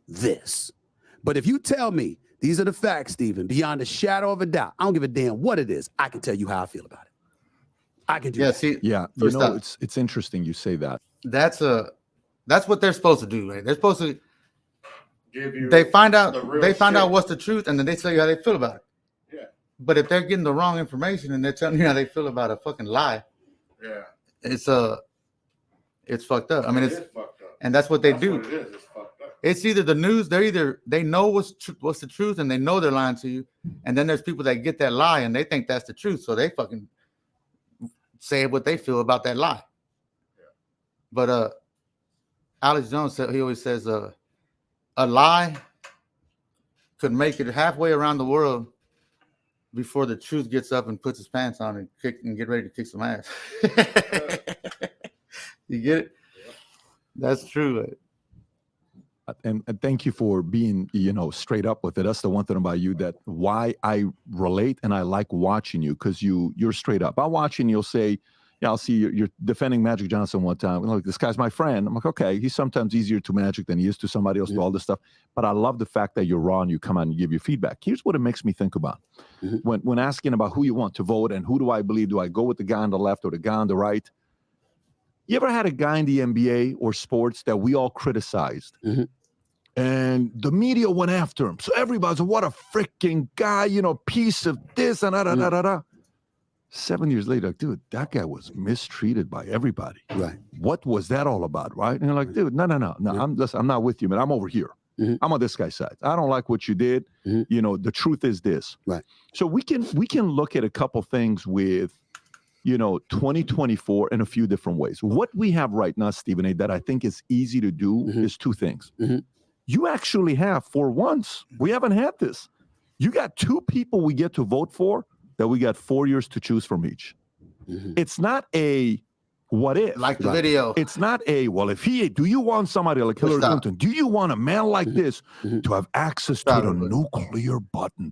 this. But if you tell me these are the facts, Stephen, beyond a shadow of a doubt, I don't give a damn what it is. I can tell you how I feel about it. I can do that. See, yeah, you know, it's interesting you say that. That's what they're supposed to do, right? They're supposed to give you. They find out shit. what's the truth, and then they tell you how they feel about it. Yeah. But if they're getting the wrong information and they're telling you how they feel about a fucking lie, yeah, it's fucked up. I mean, it is fucked up. And that's what they That's do. what it is. It's fucked up. It's either the news. They know what's the truth, and they know they're lying to you. And then there's people that get that lie and they think that's the truth, so they fucking say what they feel about that lie. Yeah. But Alex Jones said, he always says a lie could make it halfway around the world before the truth gets up and puts his pants on and get ready to kick some ass. You get it? Yeah. That's true. And thank you for being, straight up with it. That's the one thing about you that why I relate and I like watching you, because you're straight up. I'll watch you and you'll say, yeah, I'll see you're defending Magic Johnson one time. Look, this guy's my friend. I'm like, okay, he's sometimes easier to Magic than he is to somebody else, do all this stuff. But I love the fact that you're raw and you come out and you give your feedback. Here's what it makes me think about. When asking about who you want to vote and who do I believe, do I go with the guy on the left or the guy on the right? You ever had a guy in the NBA or sports that we all criticized? And the media went after him. So everybody's like, what a freaking guy, piece of this and da. 7 years later, dude, that guy was mistreated by everybody. Right. What was that all about, right? And you're like, dude, no. I'm not with you, man. I'm over here. I'm on this guy's side. I don't like what you did. The truth is this. Right. So we can look at a couple things with 2024 in a few different ways. What we have right now, Stephen A., that I think is easy to do is two things. You actually have, for once, we haven't had this. You got two people we get to vote for that we got 4 years to choose from each. It's not a what if. Like the video. It's not a, well, do you want somebody like Hillary Clinton? Do you want a man like this to have access to the nuclear button?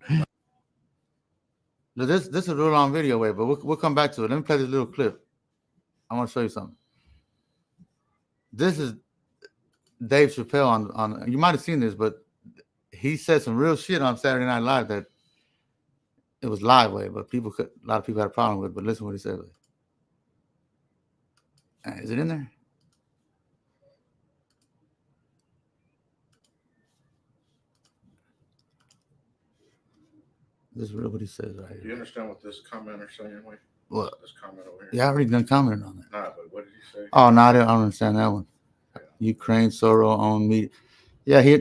This is a real long video, but we'll come back to it. Let me play this little clip. I want to show you something. This is Dave Chappelle on you might have seen this, but he said some real shit on Saturday Night Live that it was live way, but a lot of people had a problem with. But listen to what he said. Is it in there? This is real what he says right Do you here. understand what this commenter's saying? Wait, What? this comment over here. Yeah, I already done commented on that. Nah, but what did he say? Oh, no, I don't understand that one. Ukraine, Soros own media. Yeah,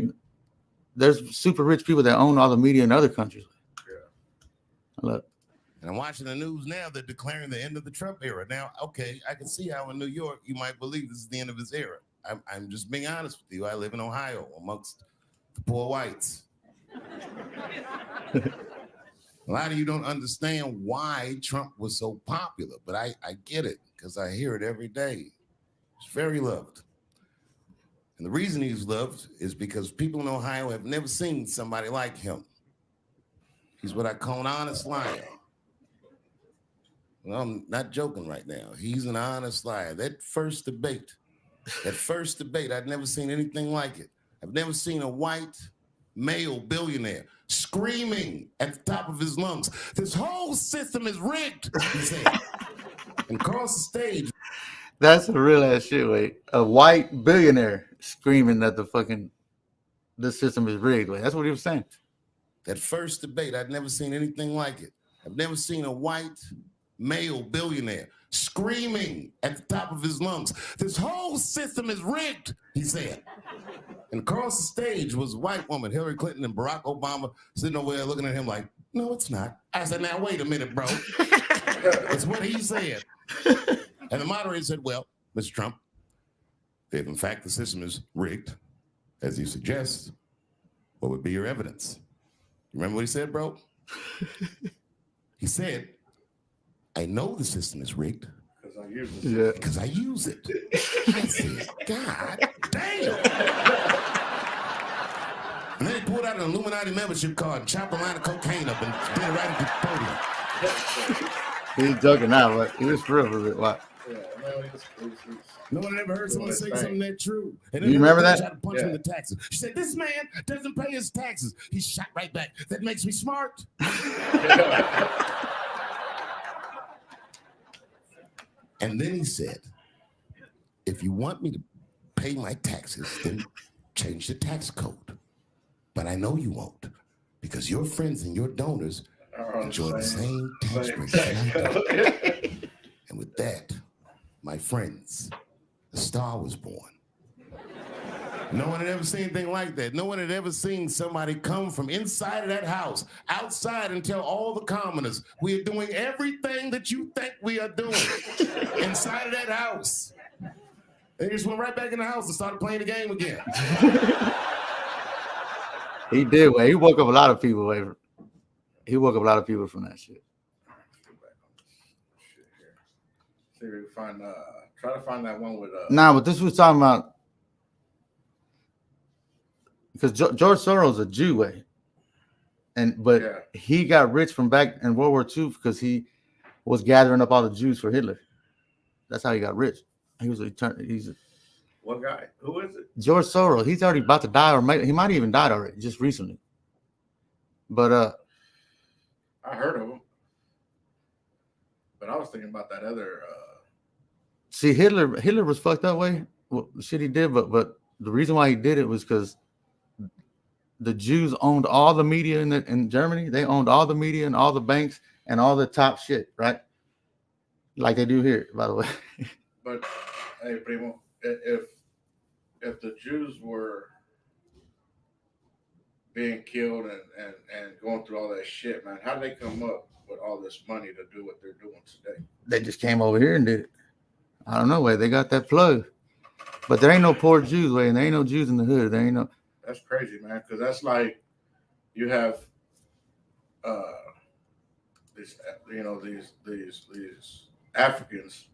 there's super rich people that own all the media in other countries. Yeah. Look. And I'm watching the news now. They're declaring the end of the Trump era. Now, okay, I can see how in New York you might believe this is the end of his era. I'm just being honest with you. I live in Ohio amongst the poor whites. A lot of you don't understand why Trump was so popular, but I get it because I hear it every day. He's very loved. And the reason he's loved is because people in Ohio have never seen somebody like him. He's what I call an honest liar. Well, I'm not joking right now. He's an honest liar. That first debate, I'd never seen anything like it. I've never seen a white male billionaire screaming at the top of his lungs, "This whole system is rigged," he said. And across the stage. That's a real ass shit, wait. A white billionaire screaming that the system is rigged, wait. That's what he was saying. That first debate, I'd never seen anything like it. I've never seen a white male billionaire screaming at the top of his lungs, "This whole system is rigged," he said. And across the stage was a white woman, Hillary Clinton and Barack Obama, sitting over there looking at him like, "No, it's not." I said, "Now, wait a minute, bro." It's what he said. And the moderator said, "Well, Mr. Trump, if in fact the system is rigged, as you suggest, what would be your evidence?" You remember what he said, bro? He said, "I know the system is rigged because I use it." Yeah. Because I use it. I said, "God damn." And then he pulled out an Illuminati membership card and chopped a line of cocaine up and did it right at the podium. He's joking now, but he was for real for a bit. Why? No one ever heard someone say something that true. And You remember that? Tried to punch him in the taxes. She said, "This man doesn't pay his taxes." He shot right back. "That makes me smart." And then he said, "If you want me to pay my taxes, then change the tax code. But I know you won't, because your friends and your donors enjoy the same tax breaks that I do." And with that, my friends, the star was born. No one had ever seen anything like that. No one had ever seen somebody come from inside of that house, outside, and tell all the commoners, "We are doing everything that you think we are doing," inside of that house. And he just went right back in the house and started playing the game again. He did, wait. He woke up a lot of people, wait. He woke up a lot of people from that shit. See if we can find try to find that one with Nah, but this was talking about because George Soros is a Jew, way, but he got rich from back in World War II because he was gathering up all the Jews for Hitler. That's how he got rich. He's what guy? Who is it? George Soros. He's already about to die, or he might have even died already, just recently. But I heard of him, but I was thinking about that other. See, Hitler was fucked up way. Well, shit he did, but the reason why he did it was because the Jews owned all the media in Germany. They owned all the media and all the banks and all the top shit, right? Like they do here, by the way. But hey, Primo, if the Jews were being killed and going through all that shit, man, how did they come up with all this money to do what they're doing today? They just came over here and did it. I don't know, way they got that plug. But there ain't no poor Jews, way, and there ain't no Jews in the hood. There ain't no. That's crazy, man, because that's like you have these Africans.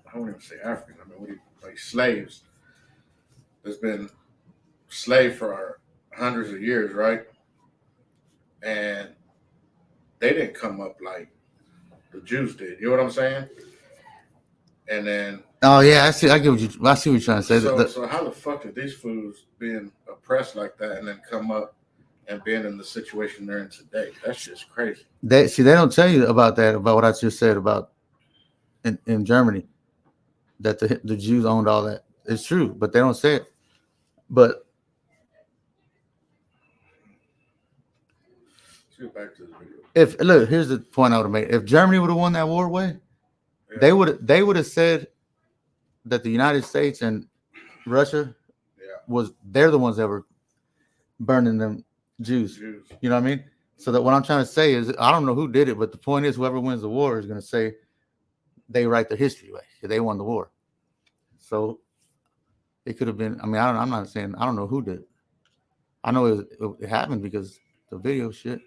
I won't even say Africans. I mean, like slaves. That's been slave for hundreds of years, right? And they didn't come up like the Jews did. You know what I'm saying? And then. Oh yeah, I see what you're trying to say. So how the fuck did these fools being oppressed like that and then come up and being in the situation they're in today? That's just crazy. They don't tell you about that, about what I just said about in Germany, that the Jews owned all that. It's true, but they don't say it. But get back to the video. If look, here's the point I would have made. If Germany would have won that war way, they would have said that the United States and Russia they're the ones that were burning them Jews. You know what I mean? So that what I'm trying to say is I don't know who did it, but the point is whoever wins the war is going to say they write the history way. They won the war. So it could have been. I mean, I'm not saying I don't know who did it. I know it happened because the video shit.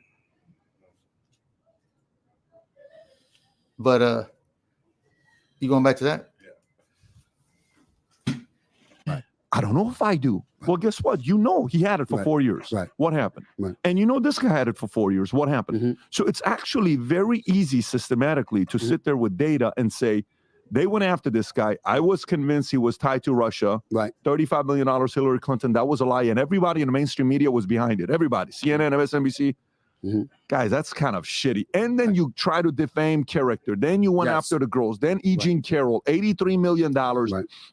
But you going back to that? I don't know if I do. Well, guess what? You know he had it for 4 years. Right. What happened? And you know this guy had it for 4 years. What happened? So it's actually very easy systematically to sit there with data and say, they went after this guy. I was convinced he was tied to Russia. Right. $35 million Hillary Clinton. That was a lie. And everybody in the mainstream media was behind it. Everybody. CNN, MSNBC. Guys, that's kind of shitty. And then you try to defame character. Then you went after the girls. Then E. Jean Carroll, $83 million.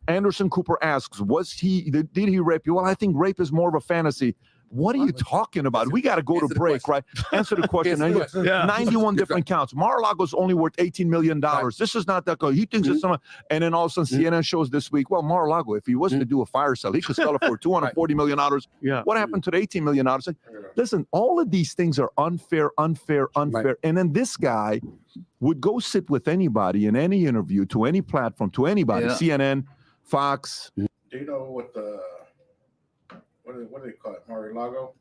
Anderson Cooper asks, did he rape you? Well, I think rape is more of a fantasy. What are you talking about? We got to go to break, right? Answer the question. 91 different counts. Mar-a-Lago's only worth $18 million. This is not that good. He thinks it's something. And then all of a sudden, CNN shows this week, well, Mar-a-Lago, if he was to do a fire sale, he could sell it for $240 million. What happened to the $18 million? Listen, all of these things are unfair. And then this guy would go sit with anybody in any interview, to any platform, to anybody, CNN, Fox. Do you know what what do they call it? Mar-a-Lago?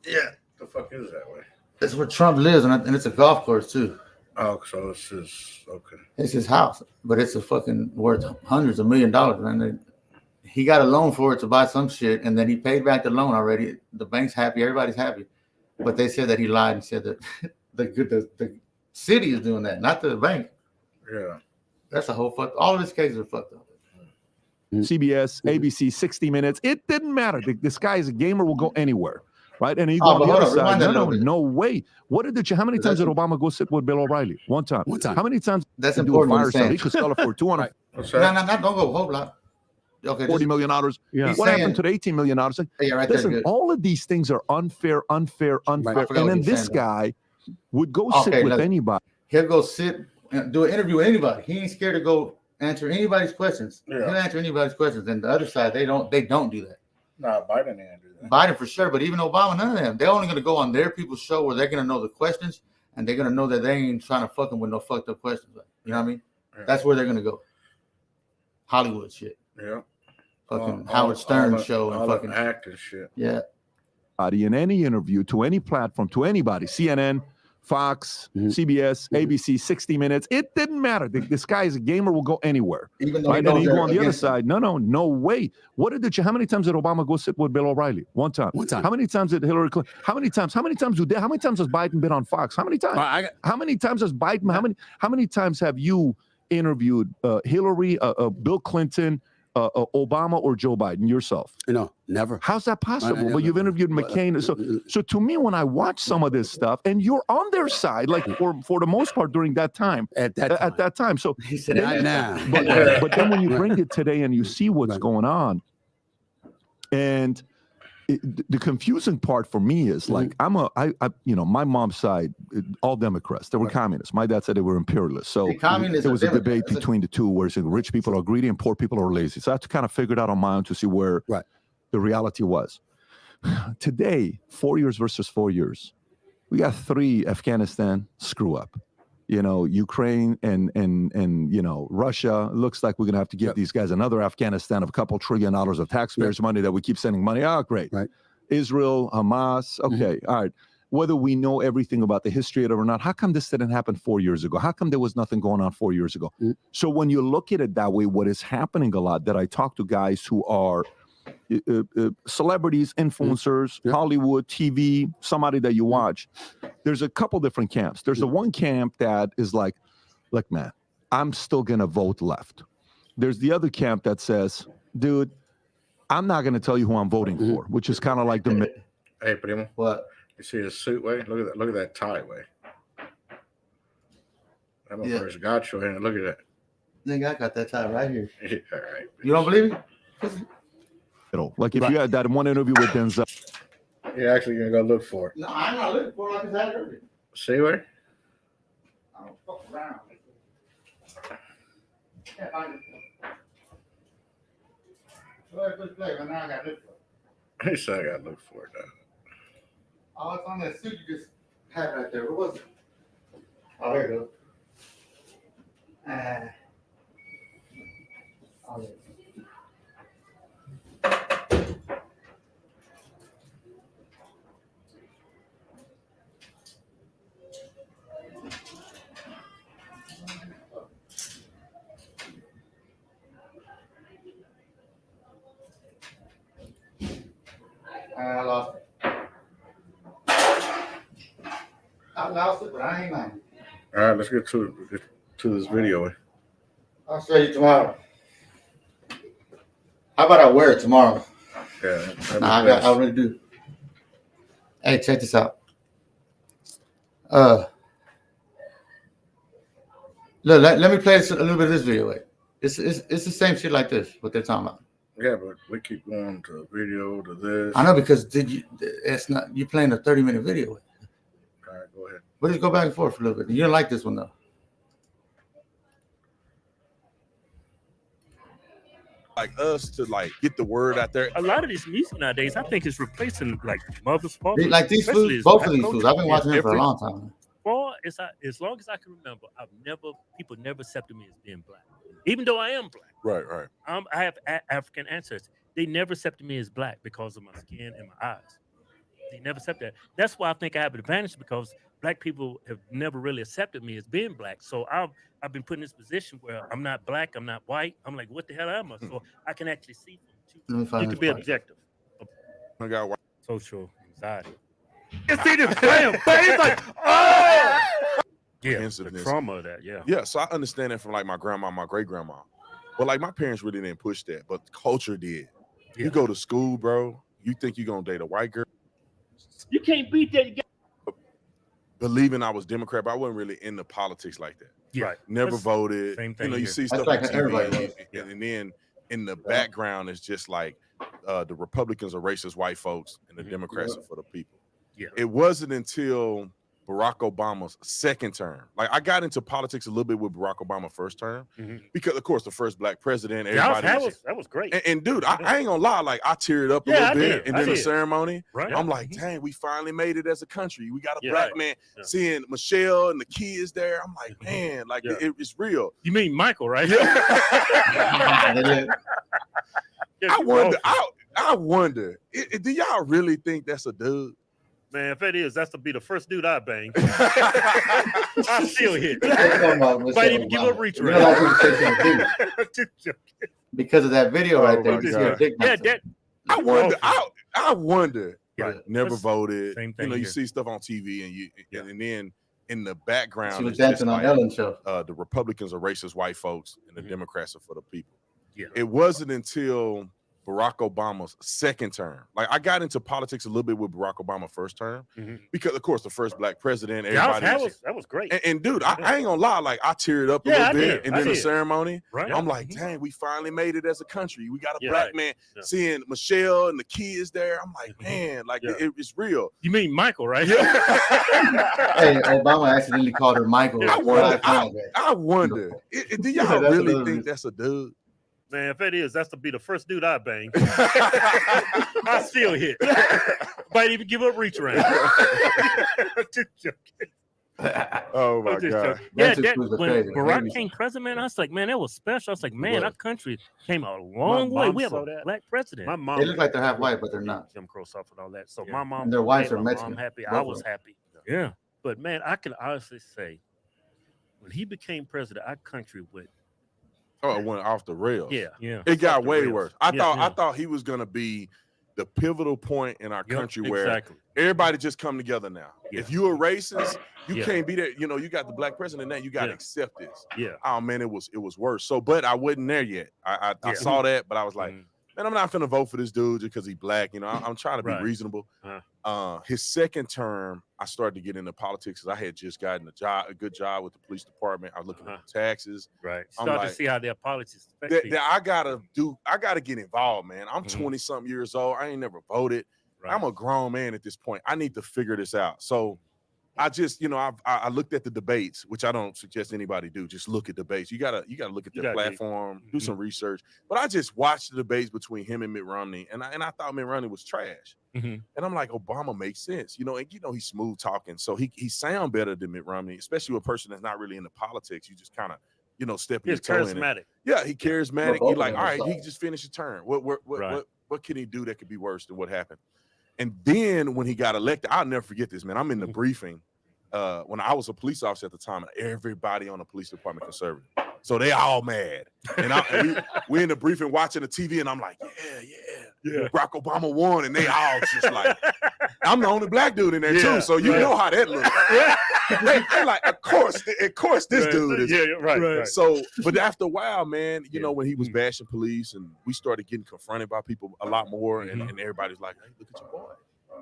Yeah. The fuck is that way? It's where Trump lives, and it's a golf course too. Oh, so it's his It's his house, but it's a fucking worth hundreds of $1 million, man. He got a loan for it to buy some shit, and then he paid back the loan already. The bank's happy, everybody's happy, but they said that he lied and said that the city is doing that, not the bank. Yeah, that's a whole fuck. All of his cases are fucked up. CBS, ABC, 60 Minutes. It didn't matter. This guy is a gamer, will go anywhere, right? And he go on the other side. No way. How many times did Obama go sit with Bill O'Reilly? One time. How many times? That's important. Do a fire sale? He could sell it for 200. No, don't go a whole lot. Okay, $40 million. What happened to the $18 million? Listen, all of these things are unfair. And then this guy would go sit with anybody. He'll go sit and do an interview with anybody. He ain't scared to go answer anybody's questions. He'll answer anybody's questions. And the other side, they don't do that. Nah, Biden ain't do that. Biden for sure, but even Obama, none of them. They're only going to go on their people's show where they're going to know the questions, and they're going to know that they ain't trying to fuck them with no fucked up questions. You know what I mean? That's where they're going to go. Hollywood shit. Yeah. Fucking Howard Stern show and fucking acting shit. Yeah. In any interview, to any platform, to anybody, CNN, Fox, CBS, ABC, 60 Minutes. It didn't matter. This guy is a gamer, will go anywhere. Even though and then you go on the other side. No way. How many times did Obama go sit with Bill O'Reilly? One time. How many times did Hillary Clinton? How many times has Biden been on Fox? How many times? How many times has Biden? How many times have you interviewed Hillary, Bill Clinton, Obama, or Joe Biden yourself? No, never. How's that possible? Well, you've interviewed McCain. So to me, when I watch some of this stuff, and you're on their side, like for the most part during that time, at that time. So he said, but then when you bring it today and you see what's going on, and the confusing part for me is like my mom's side, all Democrats. They were communists. My dad said they were imperialists. So there was a debate between the two where rich people are greedy and poor people are lazy. So I had to kind of figure it out on my own to see where the reality was. Today, 4 years versus 4 years, we got 3 Afghanistan screw up. Ukraine and Russia. Looks like we're gonna have to give these guys another Afghanistan of a couple $1 trillion of taxpayers' money that we keep sending money. Oh, great. Right. Israel, Hamas. Okay, all right. Whether we know everything about the history of it or not, how come this didn't happen 4 years ago? How come there was nothing going on 4 years ago? So when you look at it that way, what is happening a lot that I talk to guys who are celebrities, influencers, Hollywood, TV, somebody that you watch, there's a couple different camps. There's the one camp that is like, look, man, I'm still going to vote left. There's the other camp that says, dude, I'm not going to tell you who I'm voting for, which is kind of like the... Hey, Primo. What? You see his suit way? Look at that tie way. That motherfucker's got you in. Look at that. I think I got that tie right here. Yeah, all right. You don't believe me? Like if you had that in one interview with Denzel. You're actually gonna go look for it. No, I'm not looking for it like I said earlier. See where? I don't fuck around. Can't find it. Well, it's play, but now I got to look for it. He said I gotta look for it now. Oh, it's on that suit you just had right there. What was it? Oh, there you go. Oh, there. I lost it. I lost it, but I ain't mind. All right, let's get to this video. I'll show you tomorrow. How about I wear it tomorrow? Yeah, I really do. Hey, check this out. Look, let me play a little bit of this video. It's the same shit like this, what they're talking about. Yeah, but we keep going to video to this. I know because it's not you're playing a 30-minute video. All right, go ahead. But just go back and forth for a little bit. You don't like this one though. Like us to like get the word out there. A lot of this music nowadays, I think, is replacing like mother's fathers. Like these foods, both of these foods. I've been watching them for a long time. As long as I can remember, people never accepted me as being black, even though I am black. Right. I have African ancestors. They never accepted me as black because of my skin and my eyes. They never accepted that. That's why I think I have an advantage because black people have never really accepted me as being black. So I've been put in this position where I'm not black, I'm not white. I'm like, what the hell am I? So I can actually see from two. You can be objective. I got white. Social anxiety. You see this damn face like, oh! Yeah, the trauma of that, yeah. Yeah, so I understand that from like my grandma, my great grandma. But like my parents really didn't push that, but culture did. Yeah. You go to school, bro, you think you're gonna date a white girl. You can't beat that. Believing I was Democrat, but I wasn't really into politics like that. Yeah. Right. Never voted. Same thing. You know, you here. see stuff like on everybody TV, was. and then in the background is just like the Republicans are racist white folks and the Democrats are for the people. Yeah. It wasn't until Barack Obama's second term. Like I got into politics a little bit with Barack Obama first term because, of course, the first black president. Everybody that was great. And dude, I ain't gonna lie, like I teared up a little bit, and then the ceremony. Right. I'm like, dang, we finally made it as a country. We got a black man. Seeing Michelle and the kids there, I'm like, man, like it's real. You mean Michael, right? I wonder. Do y'all really think that's a dude? Man, if it is, that's to be the first dude I bang. I still hit. Might even give a reach around. Because of that video right there. I wonder. I wonder. Yeah. Never voted. Same thing. You know, you see stuff on TV, and then in the background, she was dancing on Ellen show. The Republicans are racist white folks, and the Democrats are for the people. Yeah. It wasn't until Barack Obama's second term. Like I got into politics a little bit with Barack Obama first term because, of course, the first black president. Everybody that was great. And dude, I ain't gonna lie, like I teared up a little bit, and then the ceremony. Right. I'm like, dang, we finally made it as a country. We got a black man. Seeing Michelle and the kids there, I'm like, man, like it's real. You mean Michael, right? Hey, Obama accidentally called her Michael. I wonder. Do y'all really think that's a dude? Man, if it is, that's to be the first dude I bang. I still hit. Might even give a reach around. Oh my God. Yeah, when Barack became president, man, I was like, man, that was special. I was like, man, our country came a long way. We have a black president. My mom, they look like they're half white, but they're not. Jim Crow stuff and all that. So my mom, and their wives are Mexican. I'm happy. I was happy. Yeah, but man, I can honestly say, when he became president, our country went. Oh, it went off the rails. Yeah. It got way worse. I thought he was gonna be the pivotal point in our country where everybody just come together now. Yeah. If you a racist, you can't be there. You know, you got the black president now. You got to accept this. Yeah. Oh man, it was worse. So, but I wasn't there yet. I saw that, but I was like, man, I'm not finna vote for this dude just because he's black. You know, I'm trying to be reasonable. His second term, I started to get into politics because I had just gotten a good job with the police department. I was looking at the taxes. Right. Started to see how their politics affect that I gotta get involved, man. I'm 20 something years old. I ain't never voted. I'm a grown man at this point. I need to figure this out. So I just, I looked at the debates, which I don't suggest anybody do. Just look at debates. You gotta look at their platform, do some research. But I just watched the debates between him and Mitt Romney, and I thought Mitt Romney was trash. And I'm like, Obama makes sense, and he's smooth talking, so he sound better than Mitt Romney, especially a person that's not really into politics. You just kind of step your He's toe in it. charismatic. Yeah, he charismatic. Well, You're like, both all of right, them. he just finished a term. What can he do that could be worse than what happened? And then when he got elected, I'll never forget this, man. I'm in the briefing when I was a police officer at the time, and everybody on the police department conservative. So they all mad. And we in the briefing watching the TV, and I'm like, yeah. Barack Obama won, and they all just like, I'm the only black dude in there too, so you know how that looks. They're like, of course this dude is. Right. So, but after a while, man, when he was bashing police, and we started getting confronted by people a lot more, and everybody's like, hey, look at your boy.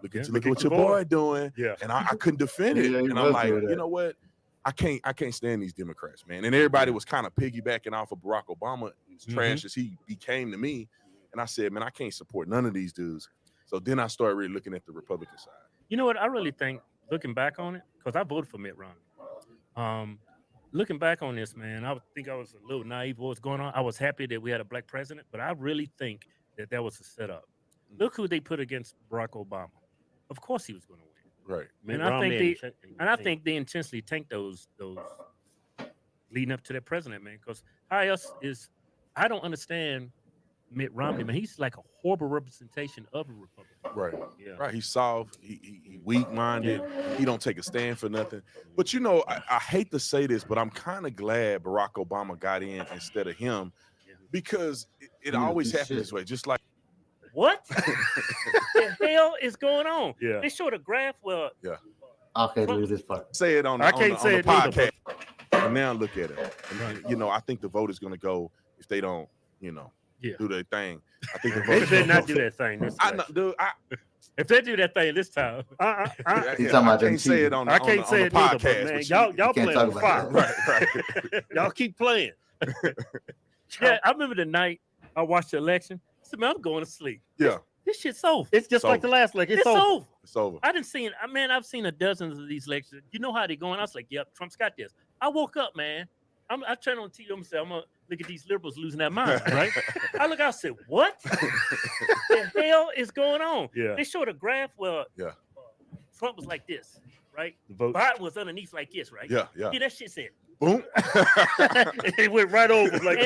Look at what your boy doing. Yeah. And I couldn't defend it. Yeah, he and I'm was like, doing that. you know what? I can't stand these Democrats, man. And everybody was kind of piggybacking off of Barack Obama, as trash as he became to me. And I said, man, I can't support none of these dudes. So then I started really looking at the Republican side. You know what? I really think, looking back on it, because I voted for Mitt Romney. Looking back on this, man, I think I was a little naive what was going on. I was happy that we had a black president, but I really think that was a setup. Look who they put against Barack Obama. Of course he was going to win. Right. And I think they intentionally tanked those leading up to that president, man. Because how else I don't understand Mitt Romney, man. He's like a horrible representation of a Republican. Right. Yeah. Right. He's soft. He weak-minded. He don't take a stand for nothing. But I hate to say this, but I'm kind of glad Barack Obama got in instead of him, because it always happens this way. Just like what the hell is going on? Yeah. They showed a graph where Okay, look at this part. say it on the, I can't on say the it neither, podcast. And now look at it. And, I think the vote is going to go if they don't, do their thing. I think the vote They is better gonna not go do that thing. This I know, dude. if they do that thing this time, I He's talking about them can't say it on the, I on can't the, say on it the neither, podcast. but man, but y'all can't playing talk with about fire. that. Right. Y'all keep playing. Yeah, I remember the night I watched the election. I said, man, I'm going to sleep. Yeah. This shit's over. It's just It's like over. the last leg. It's over. It's over. I didn't see it. I've seen a dozens of these elections. You know how they going. I was like, yep, Trump's got this. I woke up, man. I turned on TV and said, I'm going to look at these liberals losing their minds, right? I look out and said, what the hell is going on? Yeah. They showed a graph where Trump was like this, right? Biden was underneath like this, right? Yeah. See, that shit said, Boom. it went right over like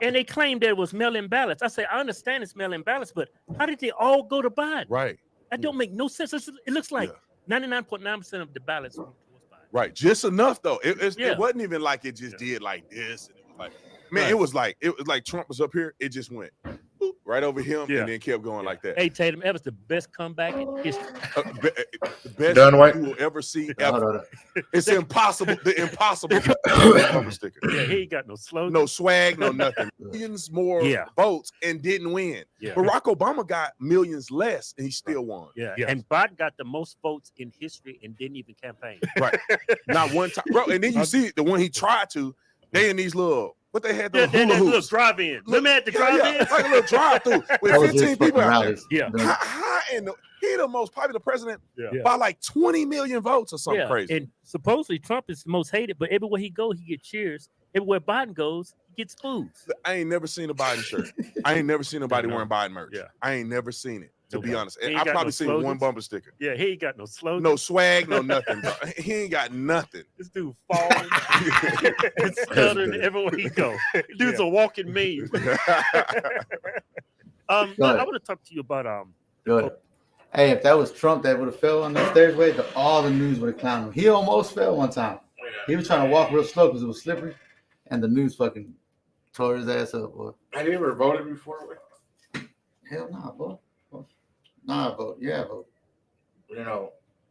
and they claimed there was mail-in ballots. I say, I understand it's mail-in ballots, but how did they all go to Biden? Right. That don't make no sense. It looks like 99.9% of the ballots went towards Biden. Right. Just enough though. It Yeah. wasn't even like it just did like this. And it was like, man, it was like Trump was up here. It just went boop, right over him and then kept going like that. Hey, Tatum, that was the best comeback in history. The best Done, White? you will ever see Hold ever. on. It's impossible. The impossible bumper sticker. Yeah, he ain't got no slogan. No swag, no nothing. Millions more votes and didn't win. Yeah. Barack Obama got millions less and he still won. Yeah. And Biden got the most votes in history and didn't even campaign. Right. Not one time. Bro, and then you see the one he tried to, they in these little, what they had, the Then hula that little hoops. drive-in. Let me at the drive-in. Like a little drive-through with That was his 15 people fucking out there. rallies. Yeah. He the most popular president Yeah. by like 20 million votes or something crazy. And supposedly Trump is the most hated, but everywhere he go, he gets cheers. Everywhere Biden goes, he gets foos. I ain't never seen a Biden shirt. I ain't never seen nobody I know. wearing Biden merch. Yeah. I ain't never seen it, to be honest. He ain't I got probably no seen one slogans? bumper sticker. Yeah, he ain't got no slogan. No swag, no nothing, bro. He ain't got nothing. This dude falling and stuttering everywhere he go. Dude's a walking meme. I Go ahead. want to talk to you about Go ahead. Hey, if that was Trump that would have fell on the stairway, all the news would have clowned him. He almost fell one time. He was trying to walk real slow because it was slippery, and the news fucking tore his ass up, boy. Have you ever voted before? Hell nah, boy. Nah, vote. Yeah, vote.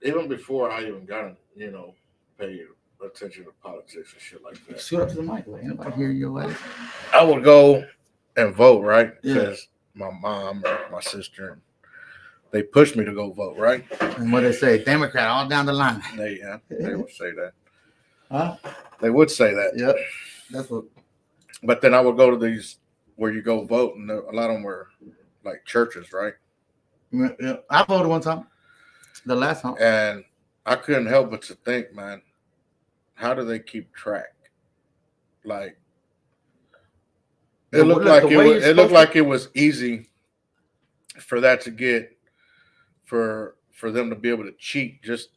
Even before I even got pay attention to politics and shit like that. Scoot up to the mic. Like, anybody hear your ass? I would go and vote, right? Yeah. Because my mom or my sister, they pushed me to go vote, right? And what they say, Democrat all down the line. They would say that. Huh? They would say that. Yep. That's what. But then I would go to these where you go vote, and a lot of them were like churches, right? Yeah, I voted one time. The last time. And I couldn't help but to think, man, how do they keep track? Like, it looked like it was easy for that to get for them to be able to cheat just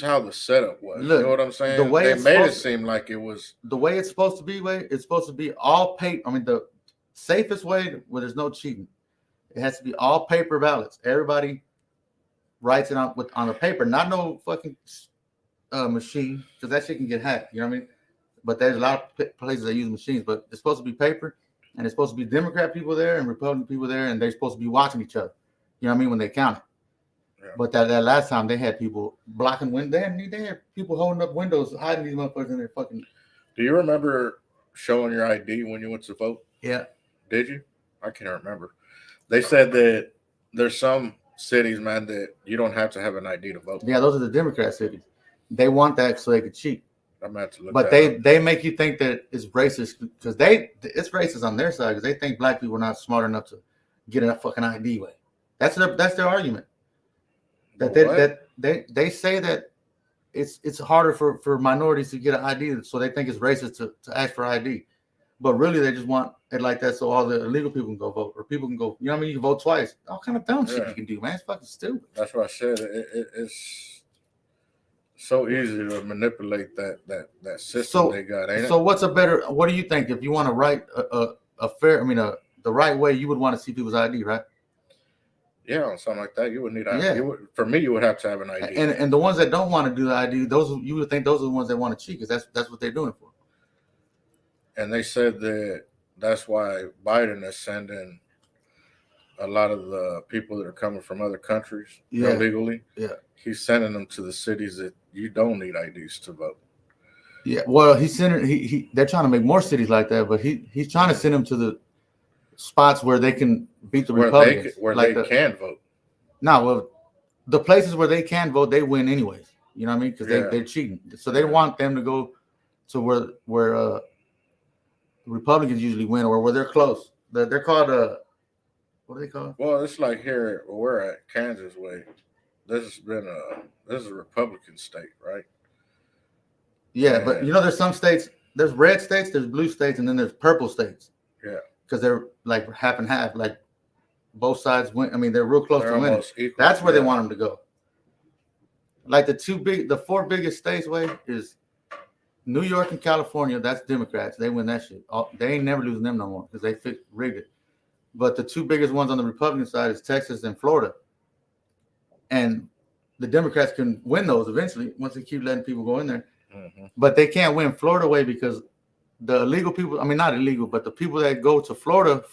how the setup was. Look, you know what I'm saying? the way they it's made it supposed- seem like it was The way it's supposed to be, it's supposed to be all paper. I mean, the safest way where there's no cheating. It has to be all paper ballots. Everybody writes it on the paper, not no fucking machine, because that shit can get hacked. You know what I mean? But there's a lot of places that use machines, but it's supposed to be paper, and it's supposed to be Democrat people there and Republican people there, and they're supposed to be watching each other. You know what I mean? When they count it. Yeah. But that last time they had people blocking windows. They had people holding up windows, hiding these motherfuckers in their fucking. Do you remember showing your ID when you went to vote? Yeah. Did you? I can't remember. They said that there's some cities, man, that you don't have to have an ID to vote. Yeah, those are the Democrat cities. They want that so they could cheat. I'm gonna have to look. But they make you think that it's racist because it's racist on their side because they think black people are not smart enough to get a fucking ID way. That's their argument. That they say that it's harder for minorities to get an ID, so they think it's racist to ask for ID. But really, they just want it like that so all the illegal people can go vote, or people can go. You know what I mean? You can vote twice. All kind of dumb shit you can do, man. It's fucking stupid. That's what I said. It's so easy to manipulate that system they got. Ain't So it? what's a better? What do you think? If you want to write a fair, the right way, you would want to see people's ID, right? Yeah, on something like that, you would need ID. Yeah. For me, you would have to have an ID. And the ones that don't want to do the ID, you would think those are the ones that want to cheat because that's what they're doing it for. And they said that that's why Biden is sending a lot of the people that are coming from other countries illegally. Yeah. He's sending them to the cities that you don't need IDs to vote. Yeah. Well, he's sending. They're trying to make more cities like that, but he's trying to send them to the spots where they can beat the Republicans. They can vote. No, well, the places where they can vote, they win anyways. You know what I mean? Because they're cheating. So they want them to go to where Republicans usually win, or where they're close. They're called what are they called? Well, it's like here where we're at, Kansas way. This is a Republican state, right? Yeah, but there's some states. There's red states, there's blue states, and then there's purple states. Yeah. Because they're like half and half. Like both sides win. I mean, they're real close to winning. almost equal, That's where they want them to go. Like the four biggest states way is New York and California. That's Democrats. They win that shit. They ain't never losing them no more because they rigged it. But the two biggest ones on the Republican side is Texas and Florida. And the Democrats can win those eventually once they keep letting people go in there. Mm-hmm. But they can't win Florida way because the illegal people, not illegal, but the people that go to Florida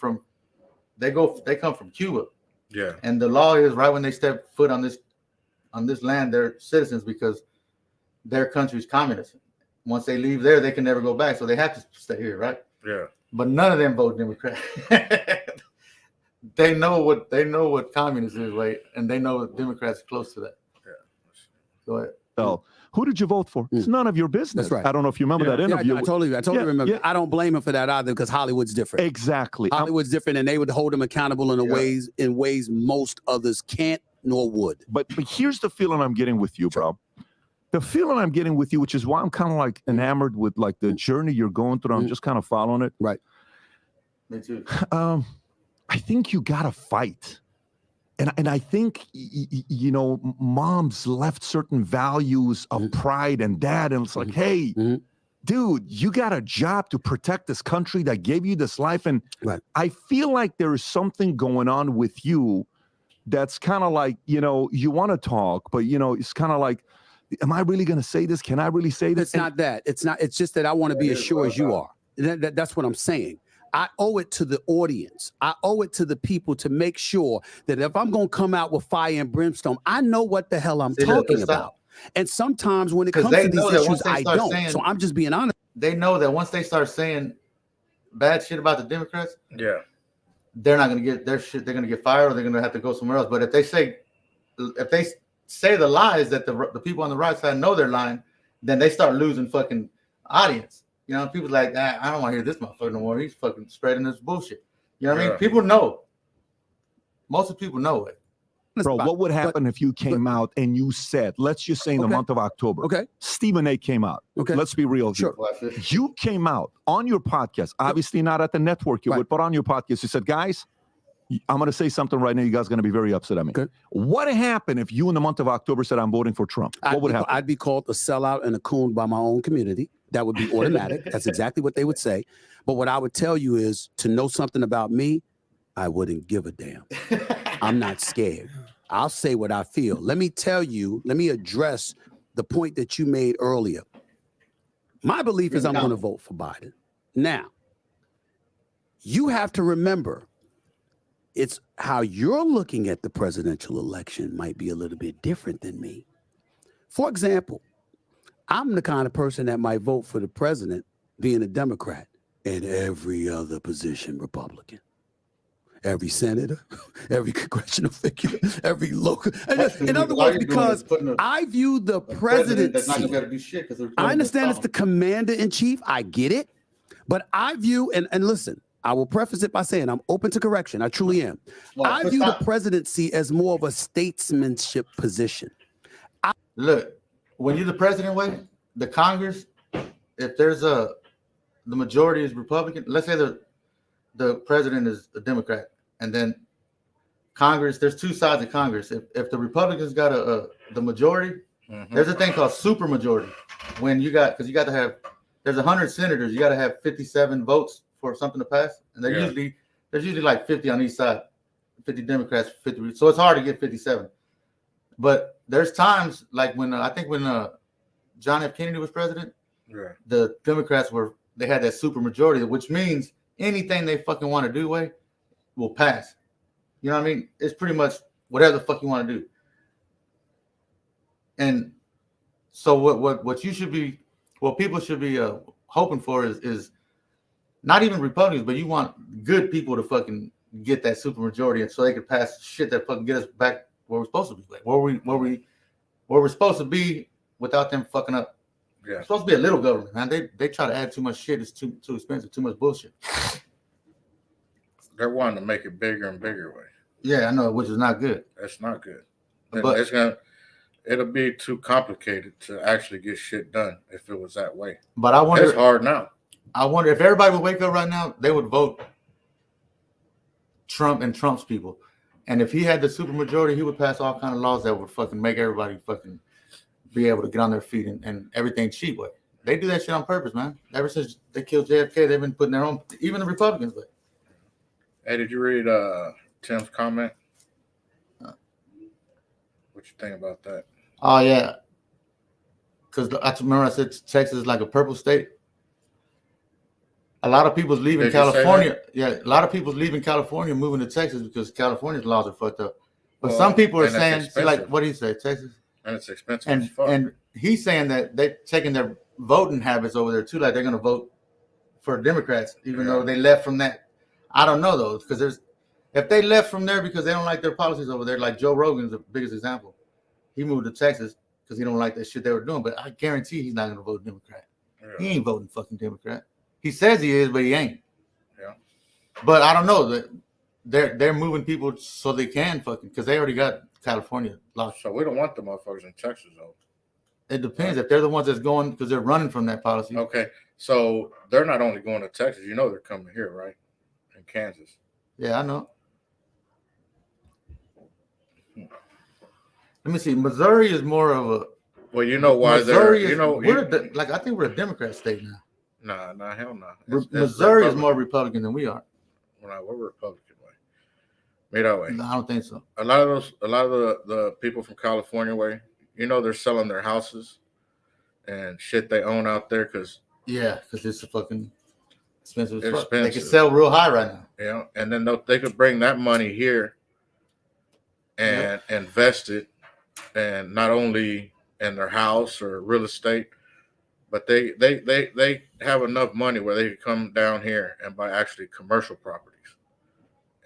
they come from Cuba. Yeah. And the law is right when they step foot on this land, they're citizens because their country's communist. Once they leave there, they can never go back. So they have to stay here, right? Yeah. But none of them vote Democrat. They know what communist is, right? And they know Democrats are close to that. Yeah. Go ahead. Oh, who did you vote for? It's none of your business. That's right. I don't know if you remember that interview. I totally remember. Yeah. I don't blame him for that either because Hollywood's different. Exactly. Hollywood's different, and they would hold him accountable in ways most others can't nor would. But here's the feeling I'm getting with you, bro. The feeling I'm getting with you, which is why I'm kind of like enamored with like the journey you're going through. I'm just kind of following it. Right. Me too. I think you gotta fight. And I think, moms left certain values of pride and dad. And it's like, hey, dude, you got a job to protect this country that gave you this life. And I feel like there is something going on with you that's kind of like, you want to talk, but, it's kind of like, am I really going to say this? Can I really say this? It's not that. It's not. It's just that I want to be as sure as you are. That's what I'm saying. I owe it to the audience. I owe it to the people to make sure that if I'm going to come out with fire and brimstone, I know what the hell I'm talking about. And sometimes when it comes to these issues, I don't. So I'm just being honest. They know that once they start saying bad shit about the Democrats, they're not going to get their shit. They're going to get fired or they're going to have to go somewhere else. But if they say the lies that the people on the right side know they're lying, then they start losing fucking audience. People like, I don't want to hear this motherfucker no more. He's fucking spreading this bullshit. You know what I mean? People know. Most of the people know it. Bro, what would happen if you came out and you said, let's just say in the month of October, Stephen A came out. Let's be real here. You came out on your podcast, obviously not at the network you would, but on your podcast, you said, guys, I'm going to say something right now. You guys are going to be very upset at me. What would happen if you in the month of October said, I'm voting for Trump? What would happen? I'd be called a sellout and a coon by my own community. That would be automatic. That's exactly what they would say. But what I would tell you is to know something about me, I wouldn't give a damn. I'm not scared. I'll say what I feel. Let me tell you, let me address the point that you made earlier. My belief is I'm going to vote for Biden. Now, you have to remember, it's how you're looking at the presidential election might be a little bit different than me. For example, I'm the kind of person that might vote for the president being a Democrat and every other position Republican. Every senator, every congressional figure, every local. In other words, because I view the presidency. That's not gonna do shit because I understand it's the commander in chief. I get it, but I view and listen. I will preface it by saying I'm open to correction. I truly am. I view the presidency as more of a statesmanship position. Look, when you're the president, the Congress, if there's the majority is Republican, let's say the president is a Democrat, and then Congress, there's two sides of Congress. If the Republicans got the majority, there's a thing called super majority. When you got, because you got to have, there's 100 senators, you got to have 57 votes for something to pass, and there's usually like 50 on each side, 50 Democrats, 50. So it's hard to get 57. But there's times like when I think when John F. Kennedy was president, the Democrats they had that super majority, which means anything they fucking want to do will pass. You know what I mean? It's pretty much whatever the fuck you want to do. And so what you should be, what people should be hoping for is not even Republicans, but you want good people to fucking get that super majority, and so they can pass shit that fucking get us back where we're supposed to be, like where we're supposed to be without them fucking up. Yeah. It's supposed to be a little government, man. They try to add too much shit. It's too expensive, too much bullshit. They're wanting to make it bigger and bigger way. Yeah, I know, which is not good. That's not good. But it'll be too complicated to actually get shit done if it was that way. But I wonder, it's hard now. I wonder if everybody would wake up right now, they would vote Trump and Trump's people. And if he had the super majority, he would pass all kind of laws that would fucking make everybody fucking be able to get on their feet and everything cheap way. They do that shit on purpose, man. Ever since they killed JFK, they've been putting their own, even the Republicans. But hey, did you read Tim's comment? What you think about that? Oh yeah, because I remember I said Texas is like a purple state. A lot of people's leaving California. Yeah, a lot of people's leaving California, moving to Texas because California's laws are fucked up. But some people are saying, see, like, what do you say, Texas? And it's expensive as fuck. And he's saying that they're taking their voting habits over there too. Like they're going to vote for Democrats, even though they left from that. I don't know though, because if they left from there because they don't like their policies over there, like Joe Rogan's the biggest example. He moved to Texas because he don't like that shit they were doing. But I guarantee he's not going to vote Democrat. Yeah. He ain't voting fucking Democrat. He says he is, but he ain't. Yeah. But I don't know that they're moving people so they can fucking, because they already got California locked. So we don't want the motherfuckers in Texas though. It depends if they're the ones that's going because they're running from that policy. Okay, so they're not only going to Texas. You know they're coming here, right? In Kansas. Yeah, I know. Let me see. Missouri is more of a. Well, you know why Missouri you know, I think we're a Democrat state now. Nah, hell no. Missouri is more Republican than we are. Well, we're Republican way. Made that way. No, I don't think so. A lot of the people from California way, you know, they're selling their houses and shit they own out there because it's a fucking expensive. It's expensive. They can sell real high right now. Yeah, and then they could bring that money here and invest it, and not only in their house or real estate. But they have enough money where they could come down here and buy actually commercial properties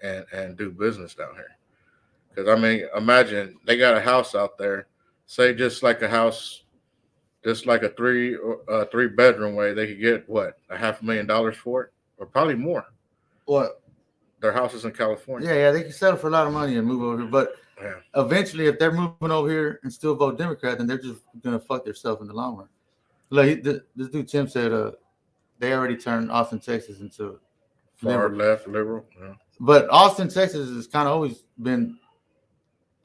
and do business down here. Because, I mean, imagine they got a house out there, say just like a house, just like a three bedroom way, they could get, what, $500,000 for it? Or probably more. What? Their houses in California. Yeah, they can sell it for a lot of money and move over here. But Yeah. Eventually, if they're moving over here and still vote Democrat, then they're just gonna fuck themselves in the long run. Like this dude Tim said, they already turned Austin, Texas into Far left liberal. Yeah. But Austin, Texas has kind of always been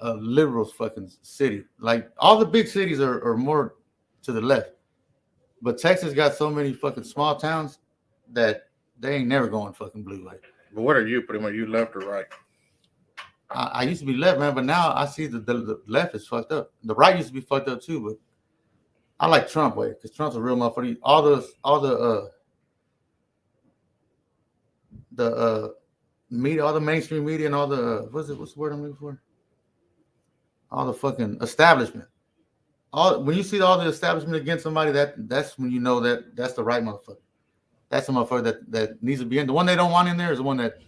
a liberal fucking city. Like all the big cities are more to the left. But Texas got so many fucking small towns that they ain't never going fucking blue. Like, but what are you pretty much? You left or right? I used to be left, man, but now I see the left is fucked up. The right used to be fucked up too, but I like Trump way because Trump's a real motherfucker. All the media, all the mainstream media, and all the what's the word I'm looking for? All the fucking establishment. When you see all the establishment against somebody, that's when you know that's the right motherfucker. That's the motherfucker that needs to be in. The one they don't want in there is the one that,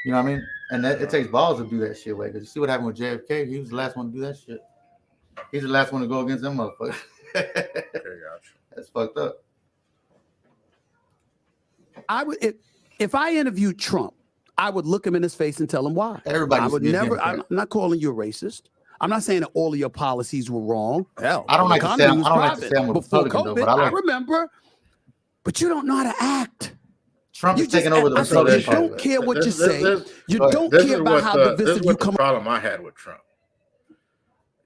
you know what I mean? And that it takes balls to do that shit way. Because you see what happened with JFK? He was the last one to do that shit. He's the last one to go against them motherfuckers. Okay, gotcha. That's fucked up. I would if I interviewed Trump, I would look him in his face and tell him why. Everybody I would never. I'm not calling you a racist. I'm not saying that all of your policies were wrong. Hell, I don't like to say I'm a before Republican, COVID. though, but I remember, but you don't know how to act. Trump is taking over the You don't care what you say. You don't care about how divisive you come. The problem I had with Trump.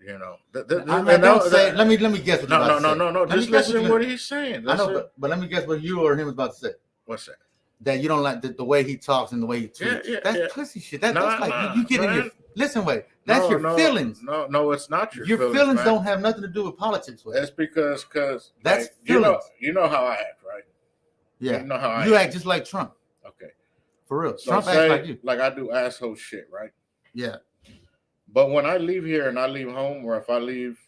You know, let me guess what you're about to say. No. Just listen to what he's saying. I know, but let me guess what you or him is about to say. What's that? That you don't like the way he talks and the way he tweets. That's pussy shit. That's like you get in your listen. Wait, that's your feelings. No, it's not your feelings. Man. Don't have nothing to do with politics. That's because that's like, you know how I act, right? Yeah, you know how I act just like Trump. Okay, for real. So Trump acts like you. Like I do asshole shit, right? Yeah. But when I leave here and I leave home, or if I leave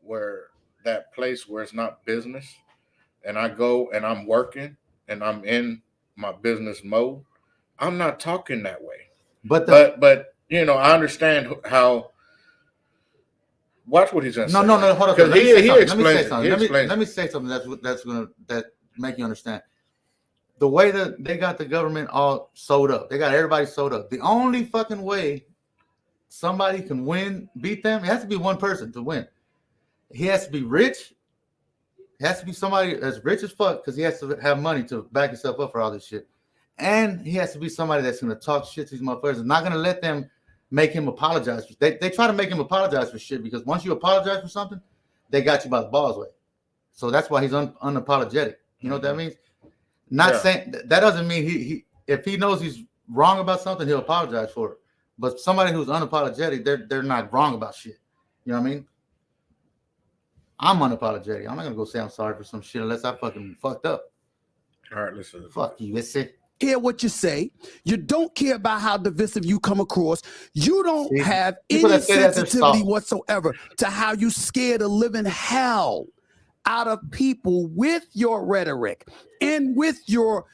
where that place where it's not business, and I go and I'm working and I'm in my business mode, I'm not talking that way. But you know, I understand how. Watch what he's gonna say. No, hold on. Because he explains. Let me say something that's gonna make you understand. The way that they got the government all sewed up, they got everybody sewed up. The only fucking way somebody can beat them, it has to be one person to win. He has to be rich. It has to be somebody that's rich as fuck because he has to have money to back himself up for all this shit. And he has to be somebody that's going to talk shit to these motherfuckers and not going to let them make him apologize. They try to make him apologize for shit because once you apologize for something, they got you by the balls way. So that's why he's unapologetic. You know what that means? Not saying that doesn't mean he if he knows he's wrong about something, he'll apologize for it. But somebody who's unapologetic, they're not wrong about shit. You know what I mean? I'm unapologetic. I'm not gonna go say I'm sorry for some shit unless I fucking fucked up. All right, listen. Fuck you, listen. Care what you say. You don't care about how divisive you come across. You don't have any sensitivity whatsoever to how you scare the living hell out of people with your rhetoric and with your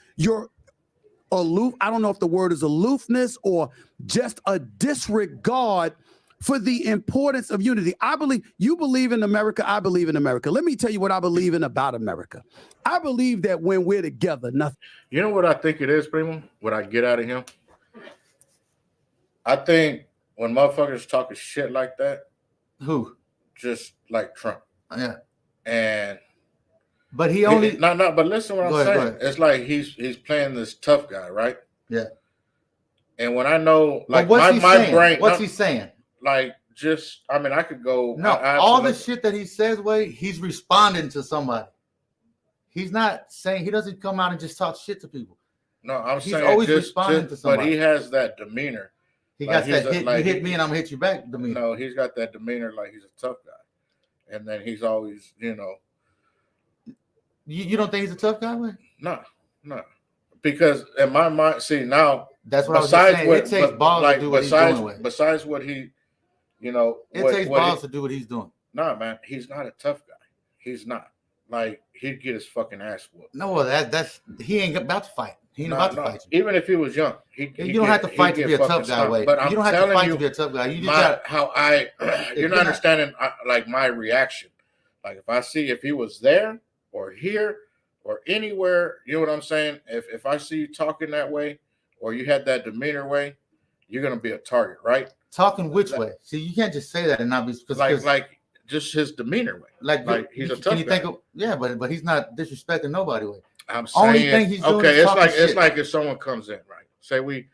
aloof. I don't know if the word is aloofness or just a disregard for the importance of unity. I believe you believe in America. I believe in America. Let me tell you what I believe in about America. I believe that when we're together, nothing. You know what I think it is, Primo? What I get out of him? I think when motherfuckers talking shit like that, who? Just like Trump. Yeah. And but he only but listen what I'm saying. It's like he's playing this tough guy, right? Yeah. And when I know like my brain, what's he saying? Like just I mean I could go all the shit that he says, he's responding to somebody. He's not saying, he doesn't come out and just talk shit to people. No, I'm he's saying always responding to somebody. But he has that demeanor. He got that hit, you hit me and I'm gonna hit you back demeanor. No, he's got that demeanor like he's a tough guy. And then he's always, you know. You don't think he's a tough guy, man? No. Because in my mind, see now that's what I was saying. It takes balls to do what he's doing. Besides what he, you know, it takes balls to do what he's doing. Nah, man, he's not a tough guy. He's not. Like he'd get his fucking ass whooped. No, that's he ain't about to fight. He ain't about to fight you. Even if he was young, you don't have to fight to be a tough guy. But you don't have to fight to be a tough guy. You just you're not understanding like my reaction. Like if he was there or here or anywhere, you know what I'm saying? If I see you talking that way or you had that demeanor way, you're gonna be a target, right? Talking which way? See, you can't just say that and not be because like just his demeanor way. Like he's a tough guy. But he's not disrespecting nobody way. I'm saying, only thing he's doing is it's talking like shit. it's like if someone comes in, right? Say we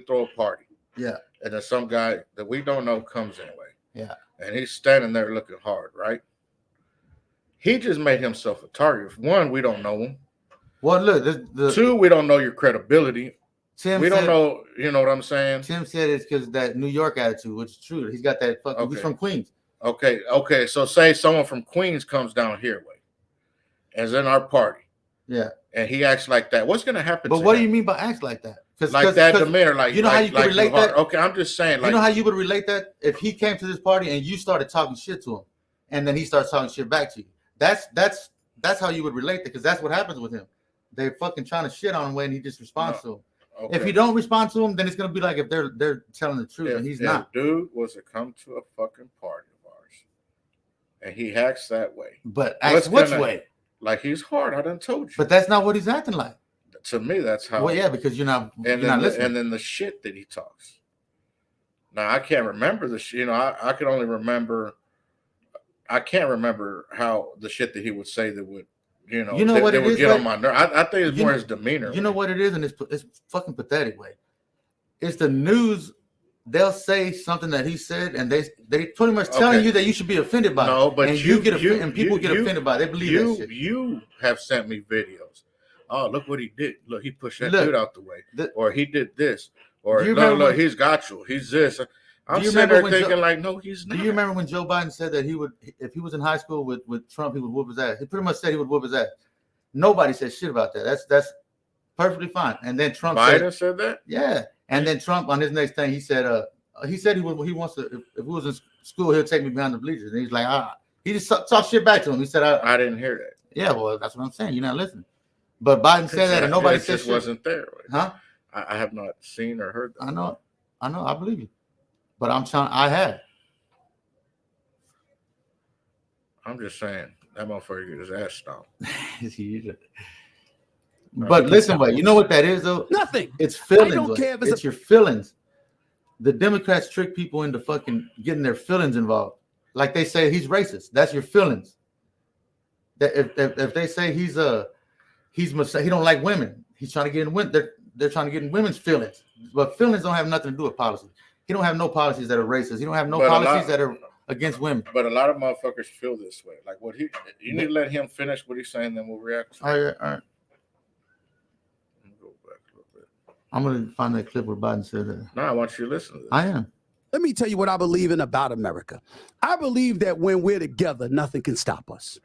throw a party, yeah, and then some guy that we don't know comes in, way, yeah, and he's standing there looking hard, right? He just made himself a target. One, we don't know him. Well, look, two, we don't know your credibility. Tim we don't said, know, you know what I'm saying? Tim said it's because that New York attitude, which is true. He's got that fucking. He's from Queens. Okay. So say someone from Queens comes down here, way, as in our party. Yeah. And he acts like that. What's gonna happen? But to what him? do you mean by acts like that? Like that demeanor, like you know how you could relate that? Okay, I'm just saying. Like, you know how you would relate that if he came to this party and you started talking shit to him, and then he starts talking shit back to you. That's how you would relate that, because that's what happens with him. They're fucking trying to shit on him and he just responds to him. Okay. If you don't respond to him, then it's gonna be like if they're telling the truth and he's not. Dude was to come to a fucking party of ours, and he acts that way. But acts which way? Like he's hard. I done told you. But that's not what he's acting like. To me, that's how. Well, yeah, because you're not listening. And then the shit that he talks. Now I can't remember the shit. You know, I can only remember. I can't remember how the shit that he would say that would, what it would is, get right? on my nerve. I think it's more his demeanor. You know what it is, and it's fucking pathetic, way. It's the news. They'll say something that he said, and they pretty much telling you that you should be offended by it. No, but and you get offended, and people get offended by it. They believe that shit. You have sent me videos. Oh, look what he did. Look, he pushed that dude out the way. Or he did this. Or look, he's got you. He's this. I'm sitting there thinking like, no, he's not. Do you remember when Joe Biden said that he would, if he was in high school with Trump, he would whoop his ass? He pretty much said he would whoop his ass. Nobody said shit about that. That's perfectly fine. And then Trump said that? Yeah. And then Trump on his next thing, he said he wants to, if he was in school, he'll take me behind the bleachers. And he's like, he just talked shit back to him. He said, I didn't hear that. Yeah, well, that's what I'm saying. You're not listening. But Biden said that, and nobody said shit. Wasn't there, huh? I have not seen or heard that. I know, I believe you. But I have. I'm just saying that motherfucker get his ass stomped. But listen, wait, you know what that is though? Nothing. It's feelings. I don't care if it's your feelings. The Democrats trick people into fucking getting their feelings involved. Like they say he's racist. That's your feelings. That if they say he don't like women, he's trying to get in women. They're trying to get in women's feelings. But feelings don't have nothing to do with policy. He don't have no policies that are racist. He don't have no policies that are against women. But a lot of motherfuckers feel this way. Like you need to let him finish what he's saying, then we'll react. All right. I'm gonna find that clip where Biden said that. No, I want you to listen to this. I am. Let me tell you what I believe in about America. I believe that when we're together, nothing can stop us.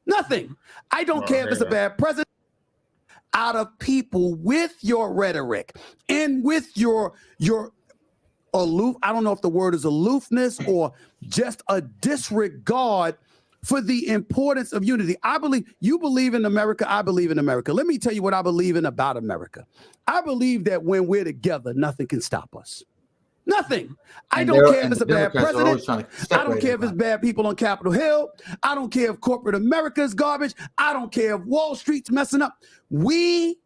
Nothing. I don't care if it's a bad president. Out of people with your rhetoric and with your aloof, I don't know if the word is aloofness or just a disregard for the importance of unity. I believe you believe in America. I believe in America. Let me tell you what I believe in about America. I believe that when we're together, nothing can stop us. Nothing. I don't care if it's a bad president. I don't care if it's bad people on Capitol Hill. I don't care if corporate America is garbage. I don't care if Wall Street's messing up. We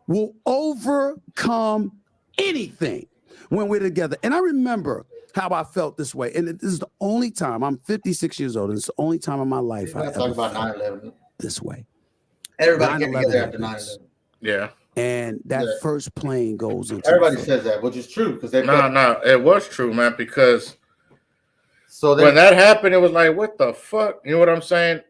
will overcome anything when we're together. And I remember how I felt this way. And this is the only time, I'm 56 years old, and it's the only time in my life I ever about felt 9/11 this way. Everybody came together after 9/11. Yeah. And that first plane goes into everybody says that, which is true because no, it was true, man. Because when that happened, it was like, what the fuck? You know what I'm saying?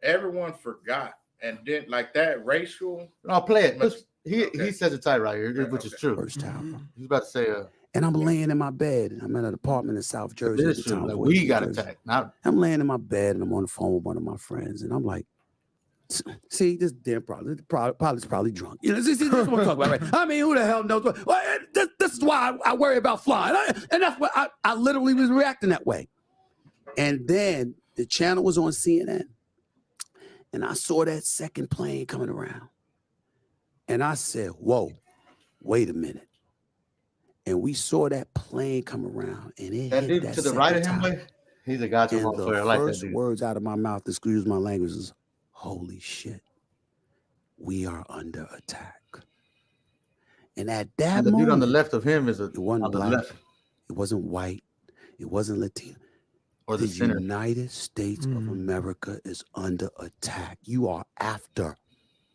Everyone forgot and didn't like that racial. I'll play it. He says it's tight right here, which is true. First time. He's about to say, and I'm laying in my bed, and I'm in an apartment in South Jersey. This is true. Like, we got attacked. I'm laying in my bed, and I'm on the phone with one of my friends, and I'm like, see, this damn pilot's probably drunk. You know, this is what I'm talking about, right? I mean, who the hell knows? Well, this is why I worry about flying. And that's what I literally was reacting that way. And then the channel was on CNN. And I saw that second plane coming around. And I said, whoa, wait a minute. And we saw that plane come around. And it that hit dude that to the right of him, time. he's a gotcha motherfucker. I like that first dude. words out of my mouth, excuse my language, is, holy shit, we are under attack. And at that And the moment, dude on the left of him is it wasn't on the black, left. it wasn't white, it wasn't Latino. Or the center. United States of America is under attack. You are after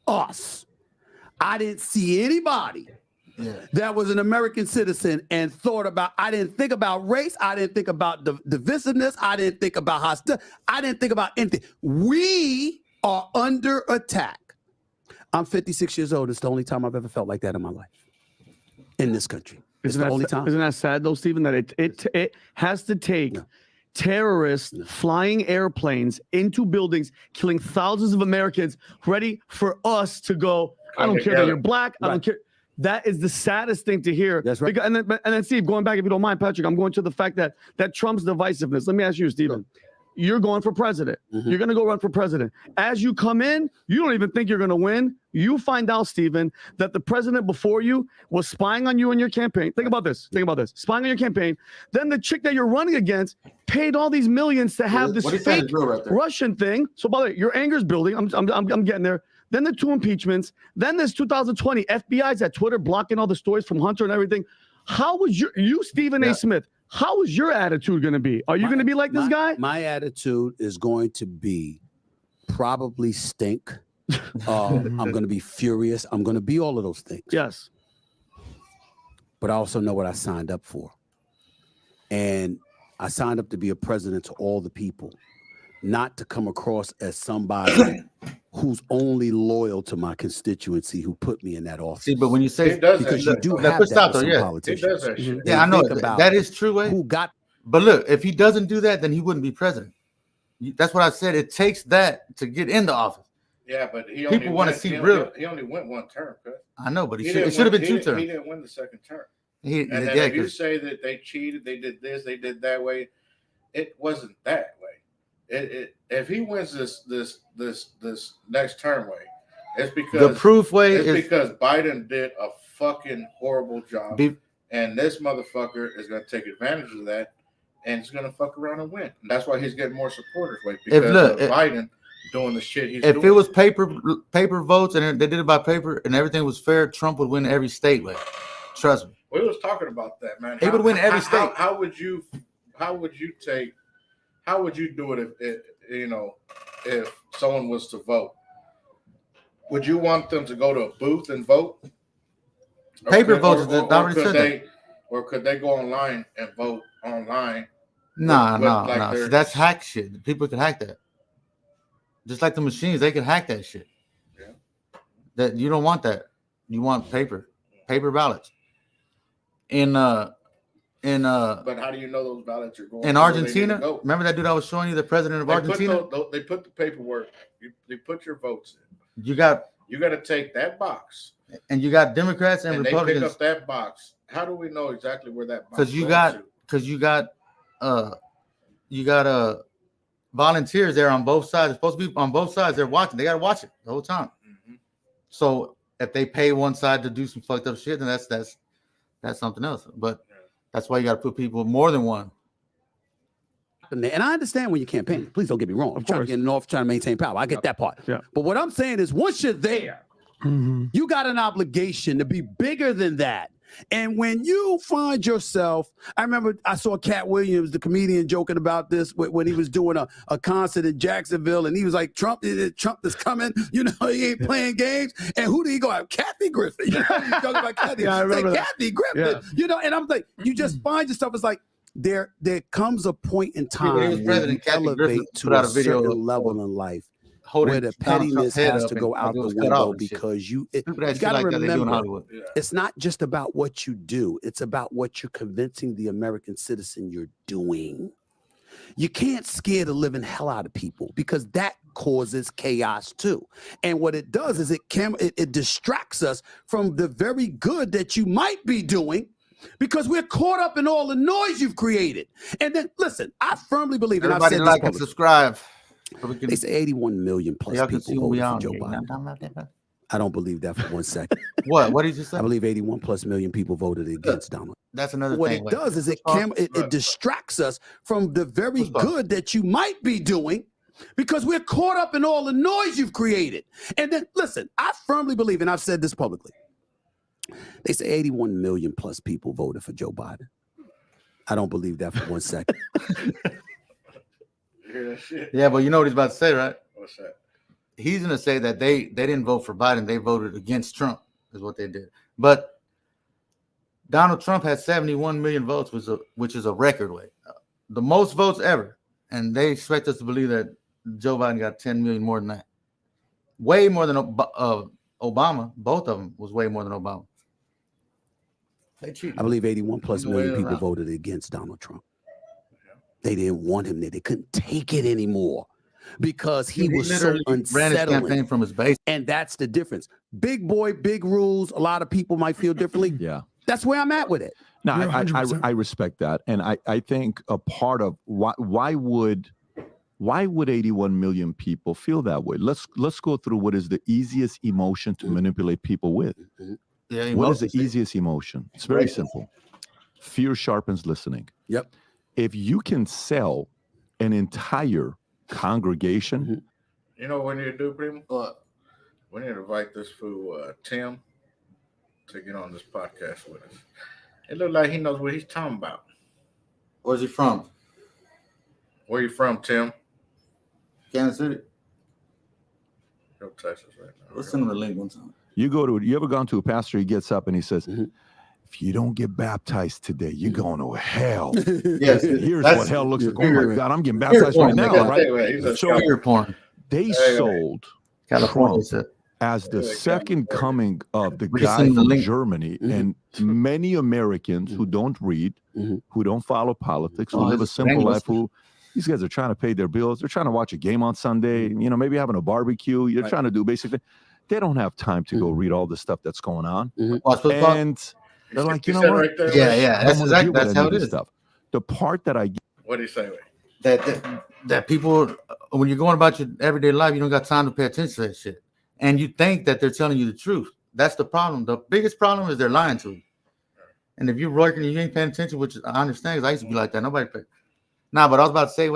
us. I didn't see anybody that was an American citizen and thought about, I didn't think about race. I didn't think about divisiveness. I didn't think about hostility. I didn't think about anything. We are under attack. I'm 56 years old. It's the only time I've ever felt like that in my life in this country. It's the only time. Isn't that sad though, Stephen, that it has to take terrorists flying airplanes into buildings, killing thousands of Americans, ready for us to go, I don't care that you're black. I don't care. That is the saddest thing to hear. That's right. And then Steve, going back, if you don't mind, Patrick, I'm going to the fact that Trump's divisiveness. Let me ask you, Stephen. You're going for president. You're going to go run for president. As you come in, you don't even think you're going to win. You find out, Stephen, that the president before you was spying on you and your campaign. Think about this. Spying on your campaign. Then the chick that you're running against paid all these millions to have this fake Russian thing. So, by the way, your anger's building. I'm getting there. Then the 2 impeachments. Then this 2020 FBI's at Twitter blocking all the stories from Hunter and everything. How was you Stephen A. Smith? How is your attitude going to be? Are you going to be like this guy? My attitude is going to be probably stink. I'm going to be furious. I'm going to be all of those things. Yes. But I also know what I signed up for. And I signed up to be a president to all the people, not to come across as somebody who's only loyal to my constituency who put me in that office. See, but when you say because you do have that with some politicians. Yeah, I know that is true. Who got? But look, if he doesn't do that, then he wouldn't be president. That's what I said. It takes that to get into office. Yeah, but people want to see real. He only went 1 term. I know, but it should have been 2 terms. He didn't win the 2nd term. And then if you say that they cheated, they did this, they did that way, it wasn't that way. If he wins this next term way, it's because the proof way is is because Biden did a fucking horrible job, and this motherfucker is going to take advantage of that, and he's going to fuck around and win. And that's why he's getting more supporters, because of Biden doing the shit he's doing. If it was paper votes and they did it by paper and everything was fair, Trump would win every state. Way, trust me. We was talking about that, man. He would win every state. How would you do it if someone was to vote? Would you want them to go to a booth and vote? Paper votes. Or could they go online and vote online? No. That's hack shit. People can hack that. Just like the machines, they can hack that shit. Yeah. That you don't want that. You want paper ballots. But how do you know those ballots are going? In Argentina, remember that dude I was showing you, the president of Argentina? They put the paperwork. They put your votes in. You got to take that box. And you got Democrats and Republicans. They pick up that box. How do we know exactly where that box? Because you got volunteers there on both sides. It's supposed to be on both sides. They're watching. They got to watch it the whole time. Mm-hmm. So if they pay one side to do some fucked up shit, then that's something else. But that's why you got to put people more than one. And I understand when you campaign. Please don't get me wrong. I'm trying to get off, trying to maintain power. I get that part. Yeah. But what I'm saying is, once you're there, you got an obligation to be bigger than that. And when you find yourself, I remember I saw Cat Williams, the comedian, joking about this when he was doing a concert in Jacksonville, and he was like, Trump is coming, he ain't playing games. And who did he go out? Kathy Griffin. He's talking about Kathy. Yeah, I remember like, Kathy Griffin. Yeah. And I'm like, you just find yourself, it's like, there comes a point in time when you elevate to a certain level in life where the pettiness has to go out the window, because you got to remember, it's not just about what you do. It's about what you're convincing the American citizen you're doing. You can't scare the living hell out of people, because that causes chaos too. And what it does is it distracts us from the very good that you might be doing, because we're caught up in all the noise you've created. And then, listen, I firmly believe, and I've said like and subscribe. They say 81 million plus people voted for Joe Biden. I don't believe that for 1 second. What did you say? I believe 81 plus million people voted against Donald. That's another what thing. What it does is it distracts us from the very good that you might be doing, because we're caught up in all the noise you've created. And then, listen, I firmly believe, and I've said this publicly, They say 81 million plus people voted for Joe Biden. I don't believe that for 1 second. You hear that shit? Yeah, but you know what he's about to say, right? What's that? He's going to say that they didn't vote for Biden. They voted against Trump is what they did. But Donald Trump had 71 million votes, which is a record way. The most votes ever. And they expect us to believe that Joe Biden got 10 million more than that. Way more than Obama. Both of them was way more than Obama. They cheated. I believe 81 plus Either way million people around. voted against Donald Trump. They didn't want him there. They couldn't take it anymore because he was so literally ran his unsettling. campaign from his base. And that's the difference. Big boy, big rules. A lot of people might feel differently. Yeah. That's where I'm at with it. No, You're I 100%. I respect that, and I think a part of why would 81 million people feel that way? Let's go through what is the easiest emotion to manipulate people with. Yeah, What is the emotions, see? easiest emotion? It's very Right. simple. Fear sharpens listening. Yep. If you can sell an entire congregation, You know what we need to do, Primo? What? We need to invite this fool Tim to get on this podcast with us. It looks like he knows what he's talking about. Where's he from? Where you from, Tim? Kansas City. Go Texas right now. Let's send him the link one time. you ever gone to a pastor, he gets up and he says, if you don't get baptized today, you're going to hell. Yes, Here's that's- what hell looks like. Oh fear- my God, I'm getting fear baptized right porn, now, nigga. right? He's a So Fear porn. they Hey, sold California Trump said. as the second coming of the We can guy send him the from link. Germany. And many Americans who don't read, who don't follow politics, who Oh, live a it's simple life, gangster. who these guys are trying to pay their bills. They're trying to watch a game on Sunday, maybe having a barbecue. You're trying to do basically. They don't have time to go read all the stuff that's going on. Watch football. And they're like, you You know said what? right there, Yeah, right? yeah. I That's don't want to exactly deal with that's any how of it this is. stuff. The part that I get, What do you say? That people, when you're going about your everyday life, you don't got time to pay attention to that shit, and you think that they're telling you the truth. That's the problem. The biggest problem is they're lying to you. And if you're working and you ain't paying attention, which I understand, because I used to be like that. Nobody paid. Nah, but I was about to say,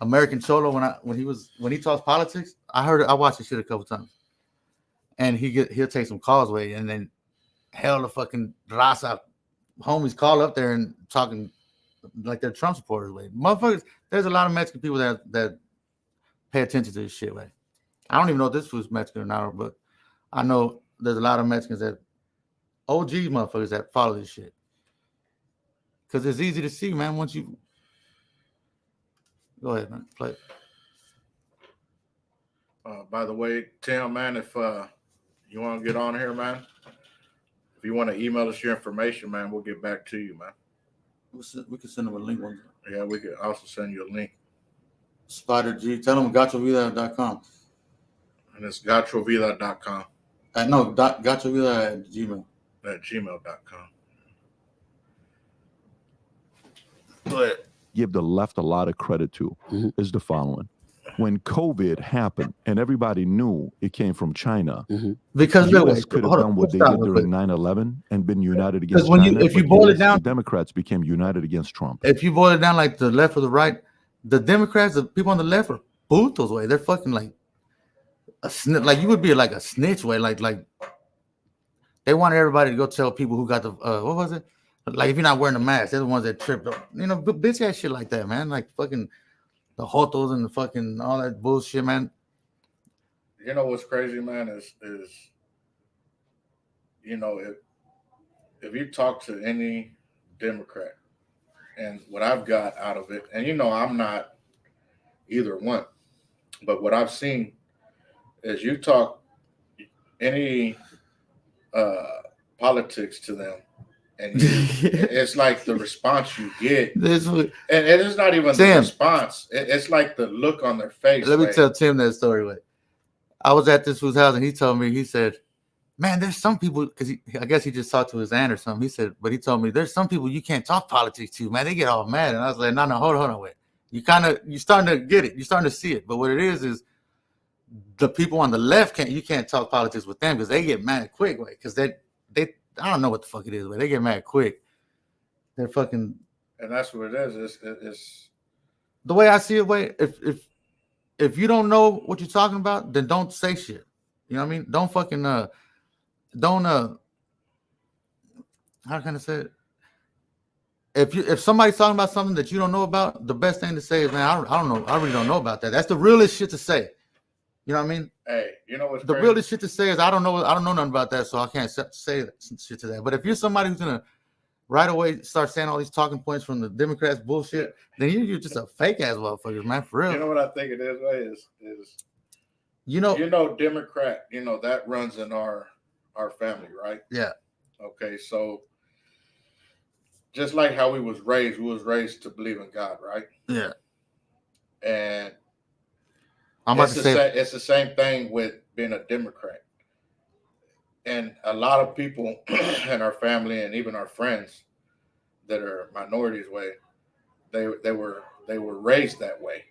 American Cholo, when he talks politics, I watched this shit a couple times, and he'll take some calls away, and then hell the fucking raza homies call up there and talking like they're Trump supporters. Way motherfuckers, there's a lot of Mexican people that pay attention to this shit. Way I don't even know if this was Mexican or not, but I know there's a lot of Mexicans that OG motherfuckers that follow this shit because it's easy to see, man. Once you go ahead, man, play. By the way, Tim, man, if you want to get on here, man, if you want to email us your information, man, we'll get back to you, man. We can send them a link one time. Yeah, we could also send you a link. Spider G, tell them gachovida.com. And it's gachovida.com. No, gachovida at Gmail. At gmail.com. But give the left a lot of credit to is the following. When COVID happened and everybody knew it came from China, because the look, US could have hold done on, what they stop did real during quick. 9/11 and been united against when you- China. if you but boil it yes, down- the Democrats became united against Trump. If you boil it down like the left or the right, the Democrats, the people on the left are putos way. They're fucking like a snitch. Like you would be like a snitch way. Like they wanted everybody to go tell people who got the what was it? Like if you're not wearing a mask, they're the ones that tripped up. Bitch ass shit like that, man. Like fucking the Jotos and the fucking all that bullshit, man. You know what's crazy, man, is if you talk to any Democrat and what I've got out of it, and I'm not either one, but what I've seen is you talk any politics to them, and it's like the response you get, and it's not even the Tim. response. It's like the look on their face. Let me like, tell Tim that story. Way I was at this fool's house and he told me, he said, man, there's some people, because I guess he just talked to his aunt or something. He said, but he told me there's some people you can't talk politics to, man. They get all mad. And I was like, no, hold on, wait. You're starting to get it. You're starting to see it. But what it is the people on the left you can't talk politics with them because they get mad quick, way. Because they I don't know what the fuck it is, but they get mad quick. They're fucking. And that's what it is. It's the way I see it, way. If you don't know what you're talking about, then don't say shit. You know what I mean? Don't fucking don't how can I say it? If somebody's talking about something that you don't know about, the best thing to say is, man, I don't know. I really don't know about that. That's the realest shit to say. You know what I mean? Hey, you know what's The crazy? realest shit to say is I don't know nothing about that, so I can't say shit to that. But if you're somebody who's gonna right away start saying all these talking points from the Democrats bullshit, then you're just a fake ass motherfucker, man, for real. You know what I think it is, way is you know Democrat, that runs in our family, right? Yeah. Okay, so just like how we was raised to believe in God, right? Yeah. And I'm about to say it's the same thing with being a Democrat. And a lot of people in our family and even our friends that are minorities way, they were raised that way.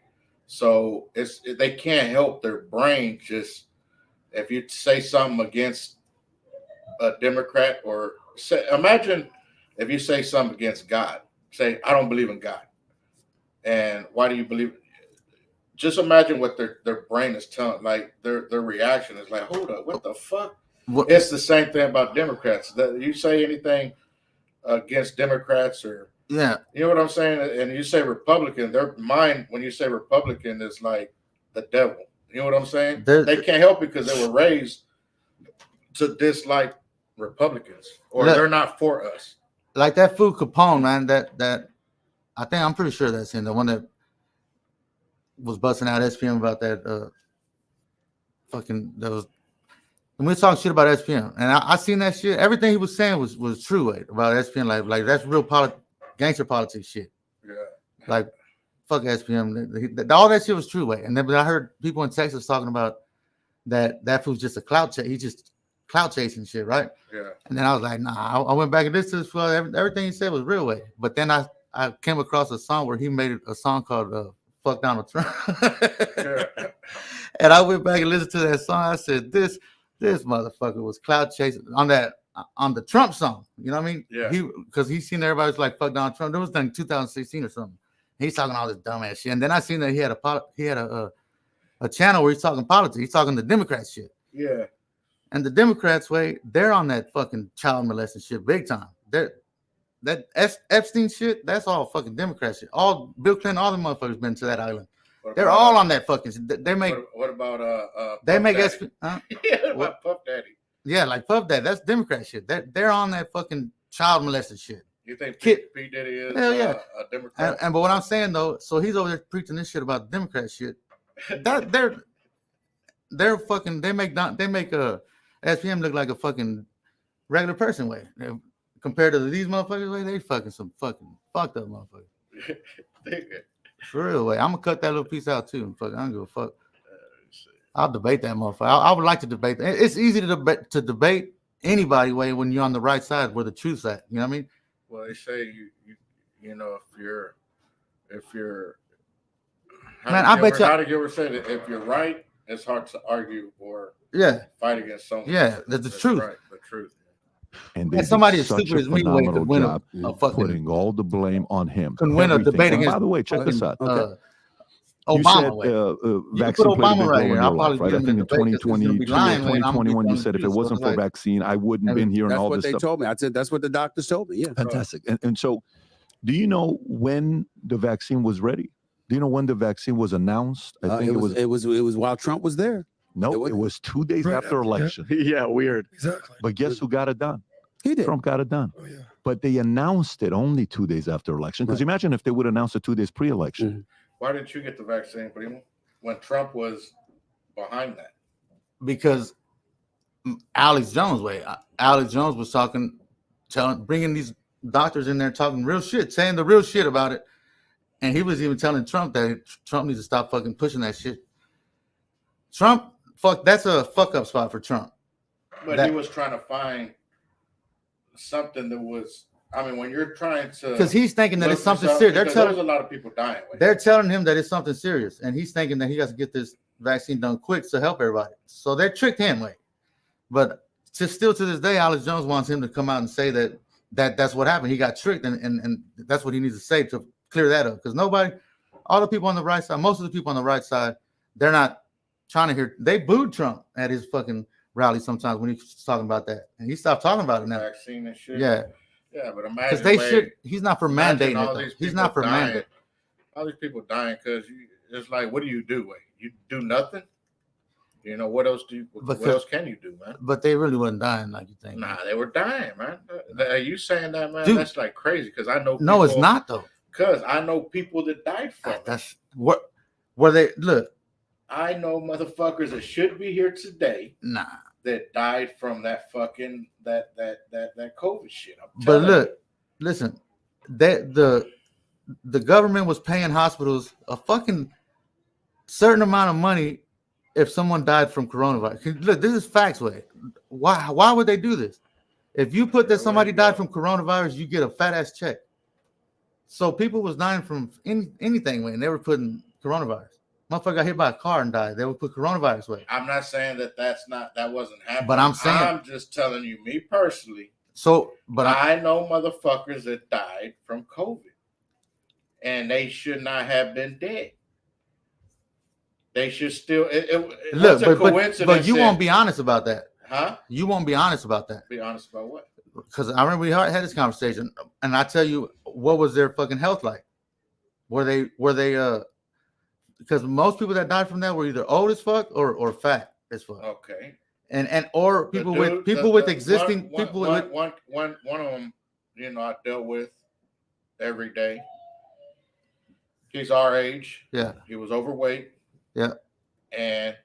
So they can't help their brain just if you say something against a Democrat or imagine if you say something against God, say I don't believe in God. And why do you believe? Just imagine what their brain is telling, like their reaction is like, hold up, what the fuck? It's the same thing about Democrats. That you say anything against Democrats or yeah, you know what I'm saying, and you say Republican, their mind when you say Republican is like the devil. You know what I'm saying? They can't help it because they were raised to dislike Republicans or they're not for us. Like that fool Capone, man. That I'm pretty sure that's him. The one that was busting out SPM about that fucking that was. And we were talking shit about SPM, and I seen that shit. Everything he was saying was true about SPM. Like that's real gangster politics shit. Yeah. Like fuck SPM. All that shit was true. And then I heard people in Texas talking about that fool's just a clout chase. He's just clout chasing shit, right? Yeah. And then I was like, nah. I went back and listened to this. Everything he said was real way. But then I came across a song where he made a song called "Fuck Donald Trump," and I went back and listened to that song. I said, this motherfucker was clout chasing on the Trump song. You know what I mean? Yeah. Because he's seen everybody's like fuck Donald Trump. That was done in 2016 or something. He's talking all this dumbass shit. And then I seen that he had a channel where he's talking politics. He's talking the Democrat shit. Yeah. And the Democrats way, they're on that fucking child molesting shit big time. That Epstein shit, that's all fucking Democrat shit. All Bill Clinton, all the motherfuckers been to that island. They're all on that fucking shit. They make. What about they Puff make Daddy? Yeah, what? Puff Daddy. Yeah, like Puff Daddy. That's Democrat shit. They're on that fucking child molesting shit. You think P. Diddy is Hell yeah. a Democrat? And but what I'm saying though, so he's over there preaching this shit about Democrat shit. That they're fucking. They make SPM look like a fucking regular person way. Compared to these motherfuckers way, they fucking some fucking fucked up motherfuckers. For real way. I'm gonna cut that little piece out too. Fuck, I don't give a fuck. I'll debate that motherfucker. I would like to debate. It's easy to debate anybody way when you're on the right side where the truth's at. You know what I mean? Well, they say you know if you're Man, I bet you. How did you ever say that if you're right, it's hard to argue or fight against someone. Yeah, that's the truth. Right, the truth. And they somebody did as such stupid a as me phenomenal could win job putting all the blame on him. Can win a Everything. debate And against. by the way, check this out. Obama. You said vaccine played a big role in your life, right? I think in 2020 or 2021, you said if it wasn't for vaccine, I wouldn't been here and all this stuff. That's what they told me. I said that's what the doctors told me. Yeah, fantastic. And so, do you know when the vaccine was ready? Do you know when the vaccine was announced? I think it was while Trump was there. No, it was 2 days after election. Yeah, weird. Exactly. But guess who got it done? He did. Trump got it done. Oh, yeah. But they announced it only 2 days after election. Because imagine if they would announce it 2 days pre-election. Why didn't you get the vaccine, Primo, when Trump was behind that? Because Alex Jones way. Alex Jones was bringing these doctors in there talking real shit, saying the real shit about it. And he was even telling Trump that Trump needs to stop fucking pushing that shit. Trump, that's a fuck up spot for Trump. But he was trying to find something that was, I mean, when you're trying to. Because he's thinking that it's something serious. There's a lot of people dying. They're telling him that it's something serious. And he's thinking that he has to get this vaccine done quick to help everybody. So they tricked him, way. But still to this day, Alex Jones wants him to come out and say that's what happened. He got tricked. And that's what he needs to say to clear that up. Because all the people on the right side, most of the people on the right side, they're not trying to hear. They booed Trump at his fucking rally sometimes when he was talking about that. And he stopped talking about it now. Vaccine and shit. Yeah. Yeah, but Because imagine they Wade, should. He's not for imagine mandating all it. Though. these He's people not for dying. mandating. All these people dying because it's like, what do you do, Wade? You do nothing. You know what else do? What else can you do, man? But they really wasn't dying like you think. Nah, they were dying, man. Are you saying that, man? Dude. That's like crazy because I know. People, No, it's not though. Because I know people that died from it. That's what. Were they? Look. I know motherfuckers that should be here today. Nah. That died from that fucking that COVID shit. But look, listen, the government was paying hospitals a fucking certain amount of money if someone died from coronavirus. Look, this is facts, way. Why would they do this? If you put that somebody died from coronavirus, you get a fat ass check. So people was dying from anything when they were putting coronavirus. Motherfucker got hit by a car and died. They would put coronavirus way. I'm not saying that that wasn't happening. But I'm saying, I'm just telling you, me personally. So, but I know motherfuckers that died from COVID, and they should not have been dead. They should still. Look, coincidence but you won't be honest about that, huh? You won't be honest about that. Be honest about what? Because I remember we had this conversation, and I tell you, what was their fucking health like? Were they because most people that died from that were either old as fuck or fat as fuck. Okay. And or people with existing people with one of them, you know, I dealt with every day. He's our age. Yeah. He was overweight. Yeah. And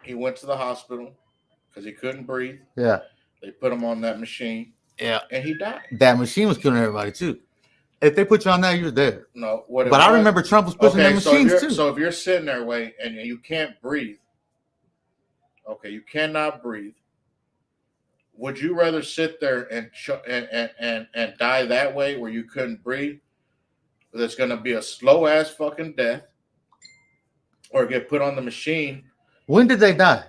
he went to the hospital because he couldn't breathe. Yeah. They put him on that machine. Yeah. And he died. That machine was killing everybody too. If they put you on that, you're dead. No, but I remember Trump was pushing the machines too. So if you're sitting there, Wade, and you can't breathe, okay, you cannot breathe. Would you rather sit there and die that way where you couldn't breathe? That's going to be a slow ass fucking death, or get put on the machine. When did they die?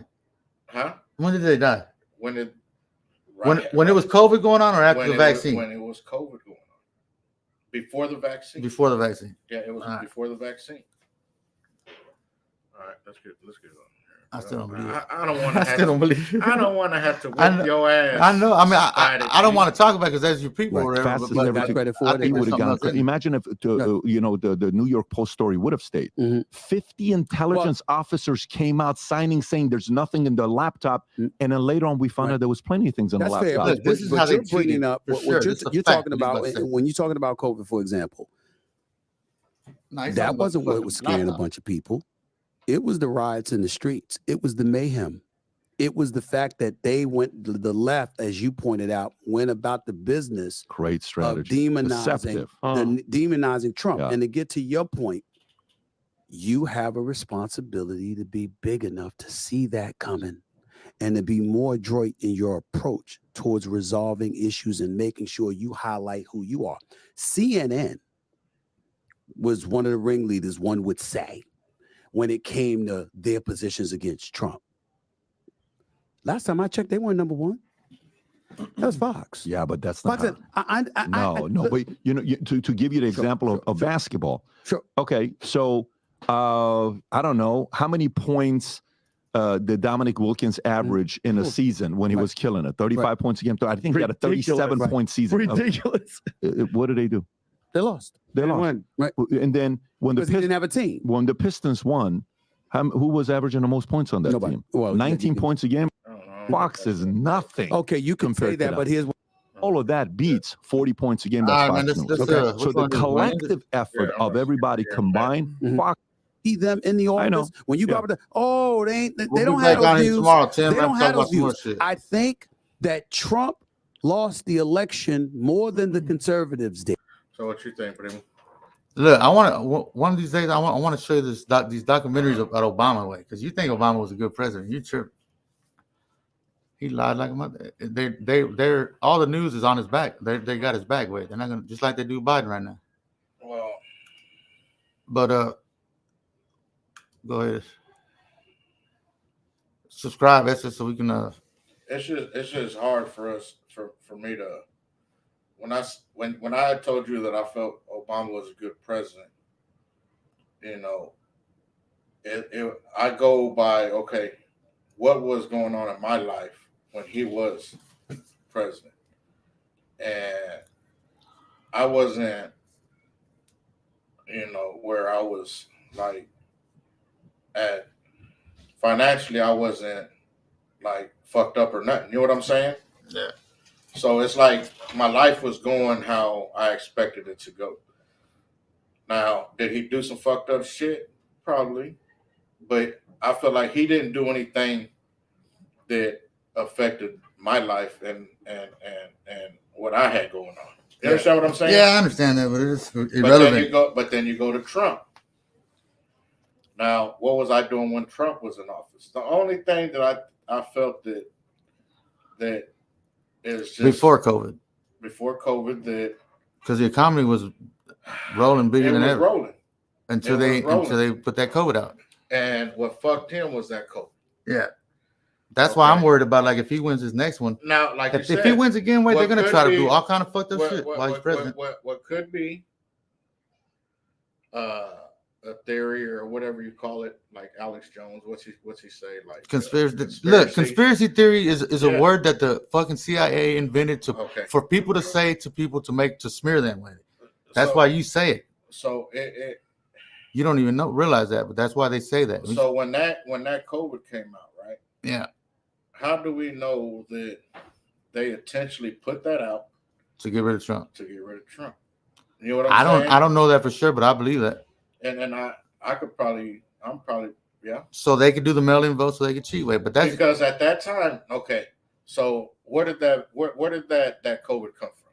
Huh? When did they die? When it was COVID going on or after the vaccine? When it was COVID going on. Before the vaccine. Before the vaccine. Yeah, it was before the vaccine. All right, let's get on. I still don't believe it. I don't want to. I still don't believe it. I don't want to have to whip your ass. I know. I mean, I don't want to talk about it because that's your people. Or whatever, Fast as everything. He would have gone. Imagine if the New York Post story would have stayed. 50 intelligence officers came out signing saying there's nothing in the laptop, and then later on we found out there was plenty of things in the laptop. Fair, but this is how you're bringing up what you're talking about when you're talking about COVID, for example. That wasn't what was scaring a bunch of people. It was the riots in the streets. It was the mayhem. It was the fact that they the left, as you pointed out, went about the business great strategy of demonizing Trump. Yeah. And to get to your point, you have a responsibility to be big enough to see that coming and to be more adroit in your approach towards resolving issues and making sure you highlight who you are. CNN was one of the ringleaders, one would say, when it came to their positions against Trump. Last time I checked, they weren't number one. That was Fox. Yeah, but that's not. Fox. But to give you the example of basketball. Sure. Okay, so I don't know how many points did Dominic Wilkins average in a season when he was killing it? 35 points a game. I think he had a 37-point season. Ridiculous. What did they do? They lost. They lost. Won. Right. And then when he didn't have a team. When the Pistons won, who was averaging the most points on that team? Well, 19 points a game. Fox is nothing. Okay, you can say that, but here's all of that beats 40 points a game. That's Fox News. So the collective effort of everybody combined, Fox. See them in the office. I know. When you go up there, they don't have those views. They don't have those views. I think that Trump lost the election more than the conservatives did. So what you think, Primo? Look, I want to one of these days. I want to show you these documentaries about Obama way because you think Obama was a good president. You tripping. He lied like a mother. They're all the news is on his back. They got his back way. They're not gonna just like they do Biden right now. Well, but go ahead. Subscribe, that's just so we can. It's just hard for us for me to. When I told you that I felt Obama was a good president, I go by what was going on in my life when he was president, and I wasn't, where I was like at financially, I wasn't like fucked up or nothing. You know what I'm saying? Yeah. So it's like my life was going how I expected it to go. Now, did he do some fucked up shit? Probably. But I feel like he didn't do anything that affected my life and what I had going on. You understand what I'm saying? Yeah, I understand that, but it's irrelevant. But then you go to Trump. Now, what was I doing when Trump was in office? The only thing that I felt that is just Before COVID, that because the economy was rolling bigger than ever. Rolling until they put that COVID out. And what fucked him was that COVID. Yeah. That's why I'm worried about, like, if he wins his next one. Now, like if he wins again, they're going to try to do all kind of fucked up shit while he's president. What could be a theory or whatever you call it, like Alex Jones, what's he say? Like conspiracy. Look, conspiracy theory is a word that the fucking CIA invented for people to say to people to smear them with it. That's why you say it. So you don't even realize that, but that's why they say that. So when that COVID came out, right? Yeah. How do we know that they intentionally put that out to get rid of Trump? You know what I'm saying? I don't know that for sure, but I believe that. And I'm probably yeah. So they could do the mail-in vote, so they could cheat with, but that's because at that time, okay. So where did that COVID come from?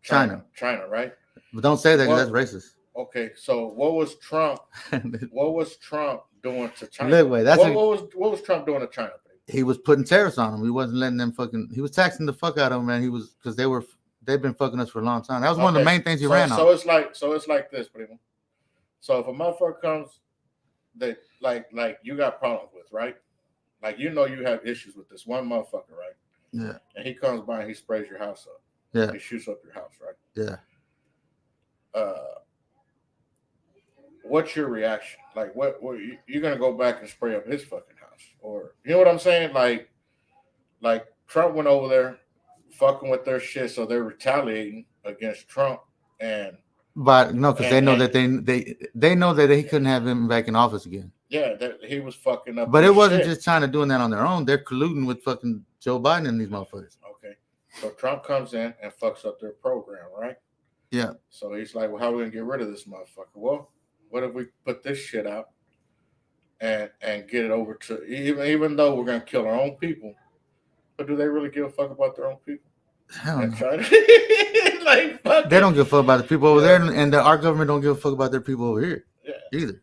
China, right? But don't say that because that's racist. Okay, so what was Trump? What was Trump doing to China? Look, wait, what was Trump doing to China? He was putting tariffs on them. He wasn't letting them fucking. He was taxing the fuck out of them, man. He was because they've been fucking us for a long time. That was one of the main things he ran on. So it's like this, primo. So if a motherfucker comes that like you got problems with, right? Like you have issues with this one motherfucker, right? Yeah. And he comes by and he sprays your house up. Yeah. He shoots up your house, right? Yeah. What's your reaction? Like, what you're gonna go back and spray up his fucking house, or you know what I'm saying? Like Trump went over there, fucking with their shit, so they're retaliating against Trump, and but no, because they know that they know that he couldn't have him back in office again. Yeah, that he was fucking up. But it wasn't just China doing that on their own. They're colluding with fucking Joe Biden and these motherfuckers. Okay, so Trump comes in and fucks up their program, right? Yeah. So he's like, well, how are we gonna get rid of this motherfucker? Well, what if we put this shit out and get it over to even though we're gonna kill our own people, but do they really give a fuck about their own people? Hell no. Like, fuck they don't give a fuck about the people over there, and our government don't give a fuck about their people over here either.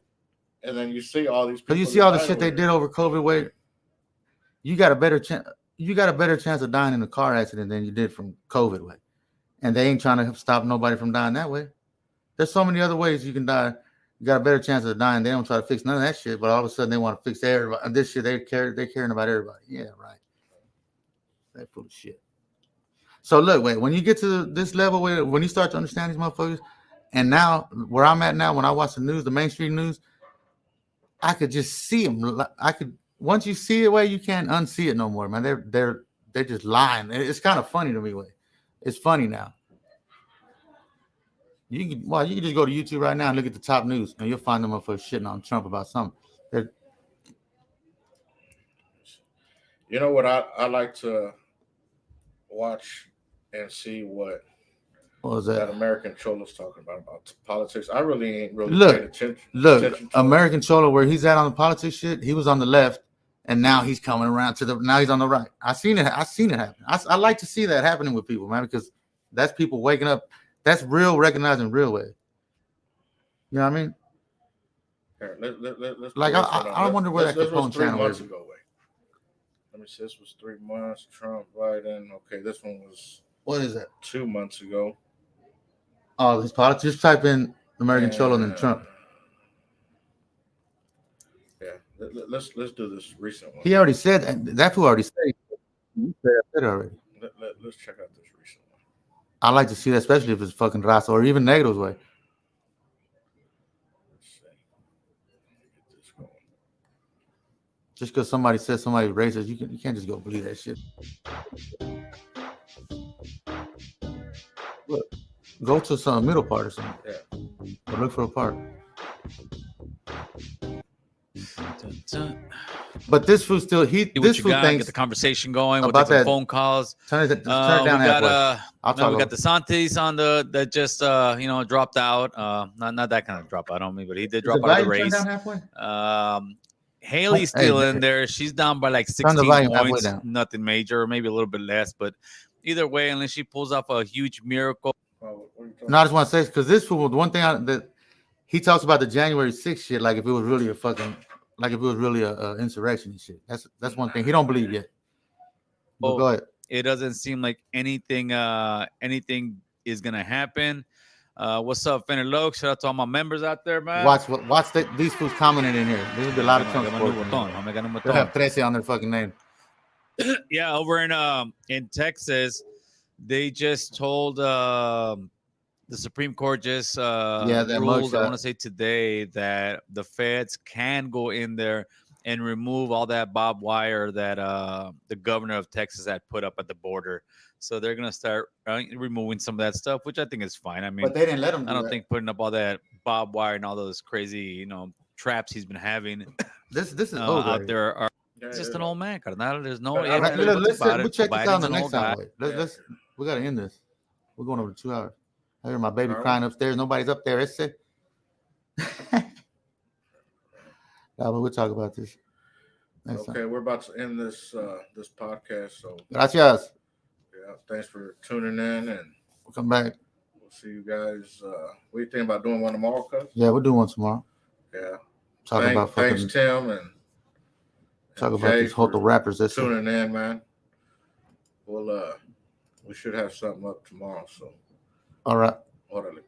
And then you see all these people. Because you see all the shit they did over COVID. Where you got a better chance. You got a better chance of dying in a car accident than you did from COVID way, and they ain't trying to stop nobody from dying that way. There's so many other ways you can die. You got a better chance of dying. They don't try to fix none of that shit, but all of a sudden they want to fix everybody. This shit they're caring about everybody. Yeah, right. That full of shit. So look, wait, when you get to this level where when you start to understand these motherfuckers, and now where I'm at now, when I watch the news, the mainstream news, I could just see them. Once you see it, way you can't unsee it no more, man. They're just lying. It's kind of funny to me, way. It's funny now. You can just go to YouTube right now and look at the top news, and you'll find them motherfuckers shitting on Trump about something. You know what I like to watch and see what was that American Cholo's talking about politics. I really ain't really paying attention. Look, American Cholo, where he's at on the politics shit, he was on the left, and now he's coming around now he's on the right. I seen it happen. I like to see that happening with people, man, because that's people waking up. That's real recognizing real way. You know what I mean? Here, let's like I wonder where that Capone channel is. Let me see. This was 3 months. Trump, Biden. Okay, this one was. What is that? 2 months ago. Oh, his politics. Just type in American Cholo and Trump. Yeah, let's do this recent one. He already said that. Fool already said. You said it already. Let's check out this recent one. I like to see that, especially if it's fucking raza or even Negro's way. Just because somebody says somebody's racist, you can't just go believe that shit. Look, Go to some middle part or something. Yeah. Or look for a park. But this fool still See what this you fool got, thinks get the conversation going. We'll about take some that. phone calls. Turn it down we got halfway. I'll now talk we got over. DeSantis on that just dropped out. Not that kind of drop out on me, but he did Is drop the out of the volume turned race. down halfway? Haley's Hey, still in there. She's down by like turn the 16 volume halfway points. down. Nothing major, or maybe a little bit less, but either way, unless she pulls off a huge miracle. No, I just want to say because this fool, the one thing that he talks about the January 6th shit, like if it was really a insurrection and shit. That's one thing he don't believe yet. But go ahead. It doesn't seem like anything is gonna happen. What's up, Fenner Loke? Shout out to all my members out there, man. Watch these fools commenting in here. There's be a lot of Trump supporters. They'll have 13 on their fucking name. Yeah, over in Texas, they just told the Supreme Court just ruled, I want to say today, that the feds can go in there and remove all that barbed wire that the governor of Texas had put up at the border. So they're gonna start removing some of that stuff, which I think is fine. I mean, but they didn't let him. I don't think putting up all that barbed wire and all those crazy, traps he's been having. This is out there are just an old man, Carnal. There's no. Let's check this out on the next time. We gotta end this. We're going over 2 hours. I hear my baby crying upstairs. Nobody's up there. It's it. But we'll talk about this. Okay, we're about to end this this podcast. So gracias. Yeah, thanks for tuning in, and we'll come back. We'll see you guys. What do you think about doing one tomorrow, cuz? Yeah, we'll do one tomorrow. Yeah. Thanks, Tim, and talk about these whole rappers. That's tuning in, man. We'll we should have something up tomorrow. So. All right. Órale.